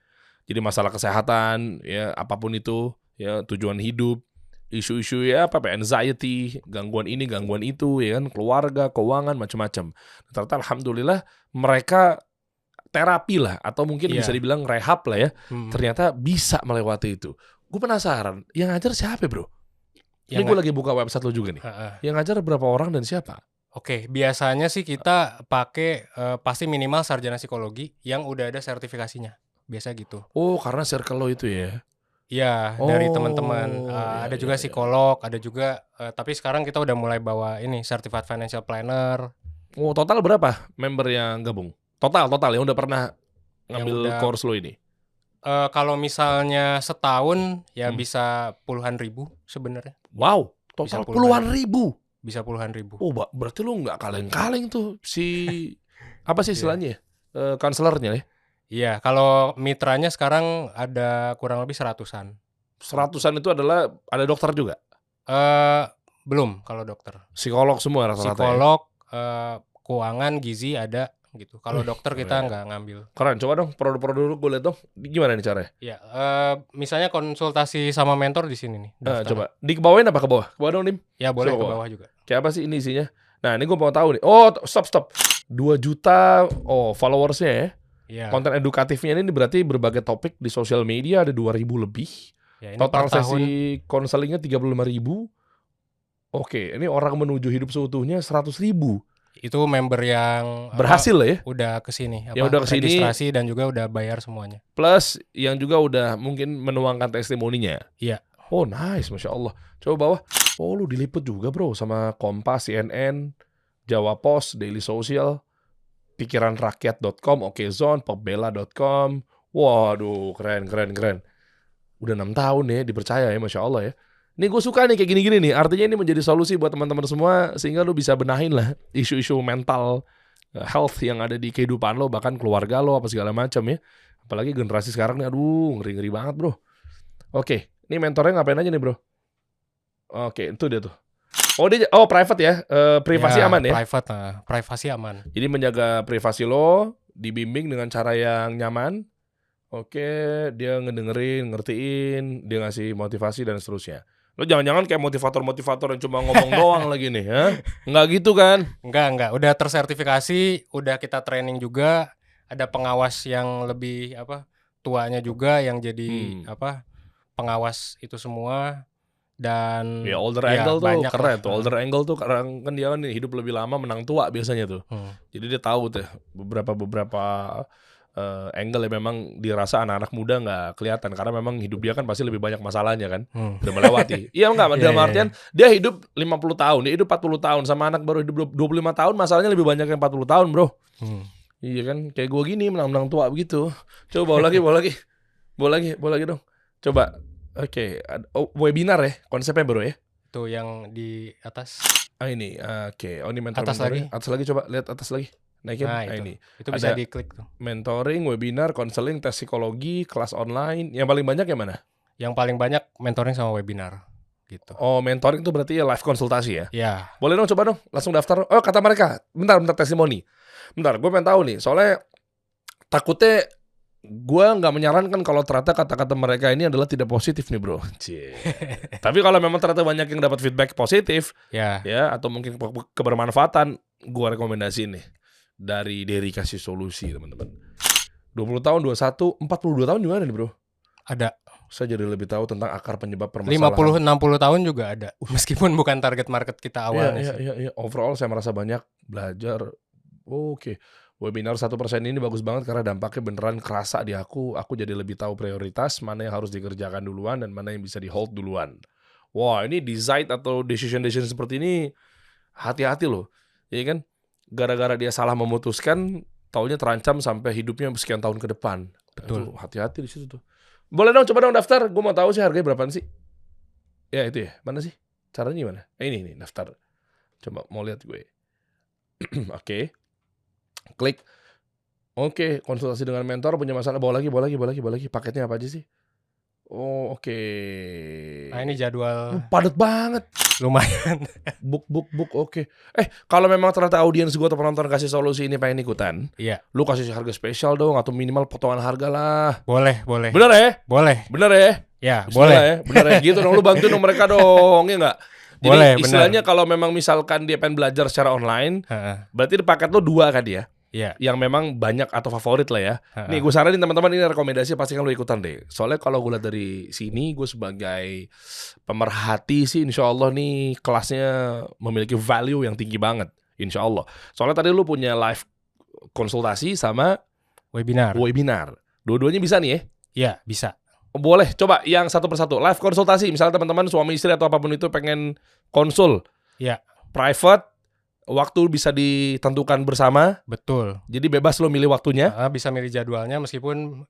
Jadi masalah kesehatan ya, apapun itu ya, tujuan hidup, isu-isu ya anxiety, gangguan ini, gangguan itu ya kan, keluarga, keuangan, macam-macam. Ternyata alhamdulillah mereka terapi lah, atau mungkin bisa dibilang rehab lah ya. Ternyata bisa melewati itu. Gue penasaran, yang ngajar siapa bro? Ini gue lagi buka website lo juga nih. Yang ngajar berapa orang dan siapa? Oke, biasanya sih kita pakai pasti minimal sarjana psikologi yang udah ada sertifikasinya. Biasa gitu. Oh, karena circle lo itu ya. Iya, dari teman-teman. Oh, Ada iya juga iya. psikolog, ada juga tapi sekarang kita udah mulai bawa ini Certified Financial Planner Oh, total berapa member yang gabung? Total yang udah pernah yang ngambil udah course lo ini. kalau misalnya setahun ya Hmm. bisa puluhan ribu sebenarnya. Wow, Bisa total puluhan ribu. Bisa puluhan ribu. Oh, berarti lo nggak kaleng-kaleng tuh si apa sih Iya. istilahnya ya? Konselornya ya. Iya, kalau mitranya sekarang ada kurang lebih 100-an. 100-an itu adalah ada dokter juga. Belum kalau dokter. Psikolog semua rata-rata. Psikolog, keuangan, gizi ada gitu. Kalau dokter kita keren. nggak ngambil. Keren, coba dong produk-produk dulu gue lihat dong. Gimana nih caranya? Ya, misalnya konsultasi sama mentor di sini nih. daftar. Coba dikebawain apa ke bawah? Ke bawah dong, Dim. Ya boleh Coba ke bawah juga. Kayak apa sih ini isinya? Nah, ini gue mau tahu nih. Oh, stop. 2 juta followersnya ya. Ya. Konten edukatifnya ini berarti berbagai topik di sosial media ada 2.000 lebih. Ya, ini Total per tahun sesi konselingnya 35.000. Oke, ini orang menuju hidup seutuhnya 100.000. itu member yang Berhasil lah ya. udah kesini, Yang udah kesini. registrasi dan juga udah bayar semuanya. Plus yang juga udah mungkin menuangkan testimoninya. Iya. Oh nice, Masya Allah. Coba bawah. Oh lu diliput juga bro sama Kompas, CNN, Jawa Post, Daily Social, pikiranrakyat.com, Okezone, popbella.com. Waduh, keren. Udah 6 tahun ya, dipercaya ya, Masya Allah ya. Ini gue suka nih kayak gini-gini nih. Artinya ini menjadi solusi buat teman-teman semua, sehingga lu bisa benahin lah isu-isu mental health yang ada di kehidupan lo, bahkan keluarga lo, apa segala macam ya. Apalagi generasi sekarang nih, aduh ngeri-ngeri banget bro. Oke, ini mentornya ngapain aja nih bro? Oke, itu dia tuh. Oh private ya, privasi aman ya? Privasi aman. Jadi menjaga privasi lo, dibimbing dengan cara yang nyaman. Oke, dia ngedengerin, ngertiin, dia ngasih motivasi dan seterusnya. Lo jangan-jangan kayak motivator-motivator yang cuma ngomong doang lagi nih, ya? Nggak gitu kan? Enggak. Udah tersertifikasi, udah kita training juga. Ada pengawas yang lebih tuanya juga yang jadi pengawas itu semua. Dan Ya older angle tuh banyak keren lah. tuh. Older angle tuh karena kan dia kan hidup lebih lama menang tua biasanya tuh. Jadi dia tahu tuh beberapa angle yang memang dirasa anak-anak muda nggak kelihatan karena memang hidup dia kan pasti lebih banyak masalahnya kan. Udah melewati. Iya enggak, dalam artian dia hidup 50 tahun, dia hidup 40 tahun sama anak baru hidup 25 tahun masalahnya lebih banyak yang 40 tahun, Bro. Iya kan, kayak gua gini menang-menang tua begitu. Coba bawa lagi dong. Coba. Oke, webinar ya, konsepnya bro ya. Itu yang di atas. Ini, oke. Oh ini mentor. Atas lagi. Atas lagi coba, lihat atas lagi. Naikin. Nah, ini. Itu bisa Ada diklik tuh. mentoring, webinar, konseling, tes psikologi, kelas online. Yang paling banyak yang mana? Yang paling banyak mentoring sama webinar gitu. Oh, mentoring itu berarti ya live konsultasi ya? Ya. Boleh dong, coba dong, langsung daftar. Oh, kata mereka. Bentar testimoni. Bentar, gue pengen tahu nih. Soalnya takutnya gue nggak menyarankan kalau ternyata kata-kata mereka ini adalah tidak positif nih bro. Tapi kalau memang ternyata banyak yang dapat feedback positif, ya atau mungkin kebermanfaatan, gue rekomendasi nih dari Kasih Solusi teman-teman. 20 tahun, 21, 42 tahun juga ada nih bro. Ada. Saya jadi lebih tahu tentang akar penyebab permasalahan. 50-60 tahun juga ada. Meskipun bukan target market kita awalnya. Iya. Overall saya merasa banyak belajar. Oke. Webinar 1% ini bagus banget karena dampaknya beneran kerasa di aku. Aku jadi lebih tahu prioritas, mana yang harus dikerjakan duluan dan mana yang bisa di hold duluan. Wah, ini decide atau decision seperti ini hati-hati loh. Iya kan? Gara-gara dia salah memutuskan, taunya terancam sampai hidupnya sekian tahun ke depan. Betul. Hati-hati di situ tuh. Boleh dong, coba dong daftar. Gue mau tahu sih harganya berapaan sih? Ya itu ya. Mana sih? Caranya gimana? Ini daftar. Coba mau lihat gue. Oke. Klik. Oke, konsultasi dengan mentor, punya masalah, bawa lagi. Paketnya apa aja sih? Oh, oke. Nah, ini jadwal. Padat banget. Lumayan. Book, oke. Kalau memang ternyata audiens gue atau penonton Kasih Solusi ini pengen ikutan, iya. Lu kasih harga spesial dong atau minimal potongan harga lah. Boleh. Bener ya? Boleh. Bener ya? Ya, Bismillah boleh. Ya? Bener ya? Gitu dong, lu bantuin dong mereka dong, ya enggak? Jadi Boleh, istilahnya kalau memang misalkan dia pengen belajar secara online, berarti di paket lo 2 kan dia? Iya. Yang memang banyak atau favorit lah ya. Nih gue saranin teman-teman ini rekomendasi pasti kan lo ikutan deh. Soalnya kalau gue lihat dari sini, gue sebagai pemerhati sih insya Allah nih kelasnya memiliki value yang tinggi banget. Insya Allah. Soalnya tadi lu punya live konsultasi sama Webinar. webinar. Dua-duanya bisa nih ya? Iya, bisa. Boleh, coba yang satu persatu. Live konsultasi, misalnya teman-teman suami istri atau apapun itu pengen konsul. Iya. Private, waktu bisa ditentukan bersama. Betul. Jadi bebas lo milih waktunya. Bisa milih jadwalnya meskipun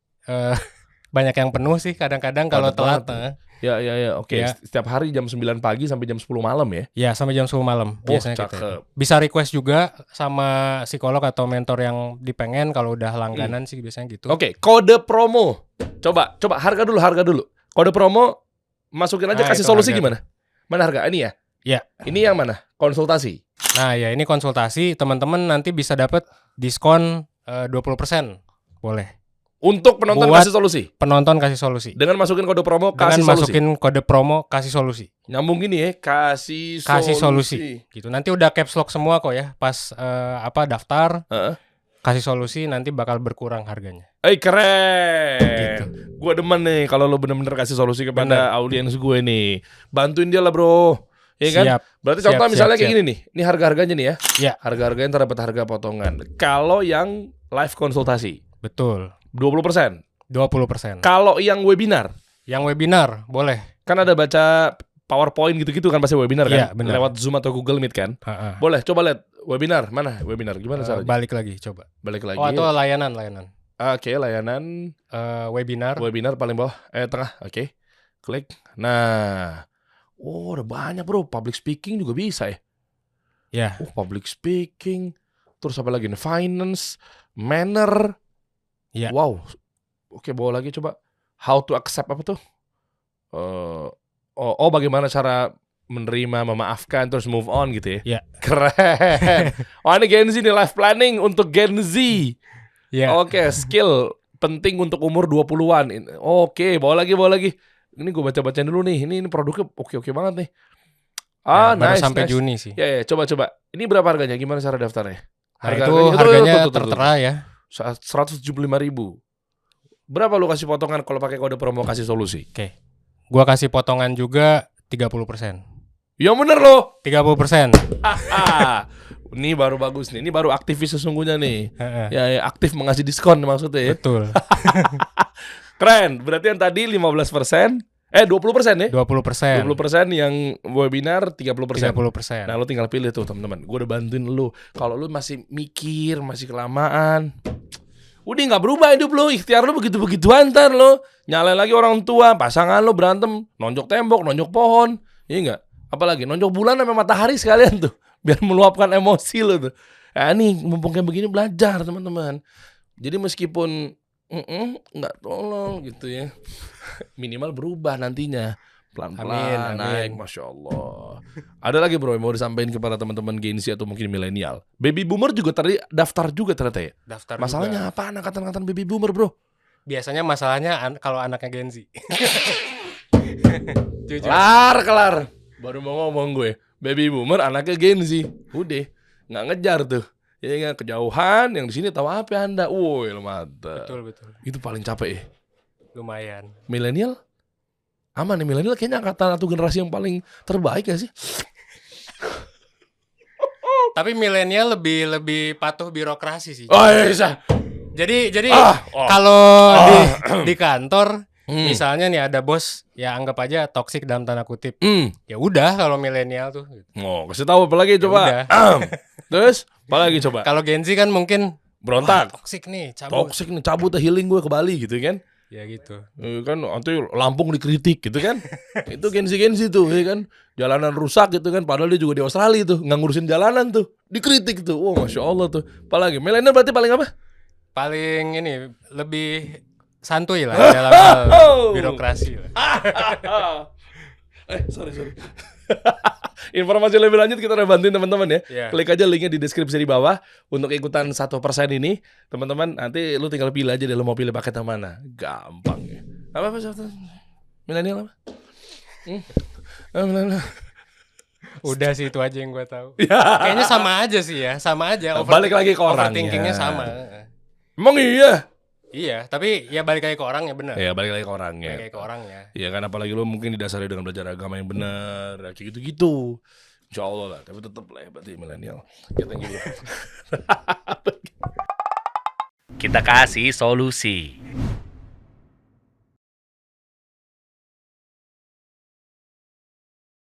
banyak yang penuh sih kadang-kadang kalau Padat telat. banget. Ya, oke. Ya. Setiap hari jam 9 pagi sampai jam 10 malam ya? Ya, sampai jam 10 malam biasanya gitu. Cakep. Bisa request juga sama psikolog atau mentor yang dipengen kalau udah langganan sih biasanya gitu. Oke, kode promo. Coba harga dulu. Kode promo masukin aja, Nah, kasih itu solusi harga gimana? Mana harga? Ini ya? Iya. Ini yang mana? Konsultasi. Nah, ya ini konsultasi, teman-teman nanti bisa dapat diskon 20%. Boleh. Untuk penonton Buat kasih solusi. Penonton kasih solusi. Dengan masukin kode promo Dengan kasih solusi. masukin kode promo kasih solusi. Nyambung gini ya, kasih solusi. Gitu. Nanti udah caps lock semua kok ya. Pas daftar, kasih solusi nanti bakal berkurang harganya. Keren. Gitu. Gue demen nih kalau lo bener-bener kasih solusi kepada audiens gue nih. Bantuin dia lah bro. Iya kan? Siap. Berarti contoh misalnya kayak siap. gini nih. Ini harga-harganya nih ya. Iya. Harga-harganya terdapat harga potongan. Kalau yang live konsultasi Betul. 20%. 20%. Kalau yang webinar, Yang webinar boleh. kan ada baca PowerPoint gitu-gitu kan pasti webinar kan? Iya, benar. Lewat Zoom atau Google Meet kan? Boleh, coba lihat webinar. Mana webinar? Gimana caranya? Balik lagi coba. Balik lagi. Oh, atau layanan. Oke, layanan Webinar. webinar paling bawah, tengah. Oke. Klik. Nah. Oh, udah banyak bro. Public speaking juga bisa ya? Ya. Oh, public speaking. Terus apa lagi nih? Finance, manner. Iya. Wow. Oke, bawa lagi coba. How to accept apa tuh? Bagaimana cara menerima, memaafkan, terus move on gitu ya? Iya. Keren. Oh, ini Gen Z nih, life planning untuk Gen Z. Iya. Oke, skill penting untuk umur 20-an. Oke, bawa lagi. Ini gue baca-bacain dulu nih. Ini produknya oke banget nih. Baru Nice. sampai Juni sih. Ya, coba. Ini berapa harganya? Gimana cara daftarnya? Nah, itu harganya tertera ya. 175.000. Berapa lu kasih potongan kalau pakai kode promo kasih solusi? Oke. Gua kasih potongan juga 30%. Yang bener loh. 30%. Ini baru bagus nih. Ini baru aktivis sesungguhnya nih. Ya, aktif mengasih diskon maksudnya ya. Betul. Keren. Berarti yang tadi 15%, 20% ya? 20%. 20% yang webinar 30%. 30%. Nah, lu tinggal pilih tuh, teman-teman. Gue udah bantuin lu. Kalau lu masih mikir, masih kelamaan, udah nggak berubah hidup lu. Ikhtiar lu begitu-begitu antar lu. Nyalain lagi orang tua, pasangan lu berantem, nonjok tembok, nonjok pohon. Iya enggak? Apalagi nonjok bulan sama matahari sekalian tuh. Biar meluapkan emosi lu tuh. Nih, mumpung kayak begini belajar, teman-teman. Jadi meskipun nggak tolong gitu ya, minimal berubah nantinya. Pelan-pelan naik, Masya Allah. Ada lagi bro yang mau disampaikan kepada teman-teman Gen Z atau mungkin milenial. Baby boomer juga tadi daftar juga ternyata ya. Daftar Masalahnya juga. apa angkatan-angkatan baby boomer bro? Biasanya masalahnya kalau anaknya Gen Z. Jujur. Kelar. Baru mau ngomong gue. Baby boomer anaknya Gen Z. Udah, nggak ngejar tuh. Ya nggak, kejauhan. Yang di sini tahu apa Anda? Woi, mantap. Betul. Itu paling capek ya. Lumayan. Milenial? Aman nih, milenial kayaknya angkatan atau generasi yang paling terbaik gak sih? Tapi milenial lebih patuh birokrasi sih. Oh iya. Jadi kalau di kantor misalnya nih ada bos ya anggap aja toksik dalam tanda kutip. Ya udah kalau milenial tuh. Kasih tahu apa lagi coba. Terus apa lagi coba? Kalau Gen Z kan mungkin berontak. Toksik nih, cabut healing gue ke Bali gitu kan. Ya gitu. Kan nanti Lampung dikritik gitu kan. Itu Gen Z tuh ya kan. Jalanan rusak gitu kan. Padahal dia juga di Australia tuh. Nggak ngurusin jalanan tuh. Dikritik tuh. Wah, Masya Allah tuh. Apalagi milenial berarti paling apa? Paling ini lebih santuy lah dalam hal birokrasi lah. Sorry. Informasi lebih lanjut kita udah bantuin teman-teman ya. Yeah. Klik aja linknya di deskripsi di bawah untuk ikutan 1% ini. Teman-teman nanti lu tinggal pilih aja deh lu mau pilih paket yang mana. Gampang ya. Apa milenial apa? Milenial. Udah sih itu aja yang gue tahu. Kayaknya sama aja sih ya, sama aja. Balik lagi ke orangnya. Overthinkingnya sama. Emang iya? Iya, tapi ya balik lagi ke orangnya benar. Iya, balik lagi ke orangnya. Balik lagi ke orangnya. Iya kan, apalagi lu mungkin didasari dengan belajar agama yang benar, kayak gitu-gitu. Insya Allah lah, tapi tetap lah ya berarti milenial. Ya, thank you. Kita kasih solusi.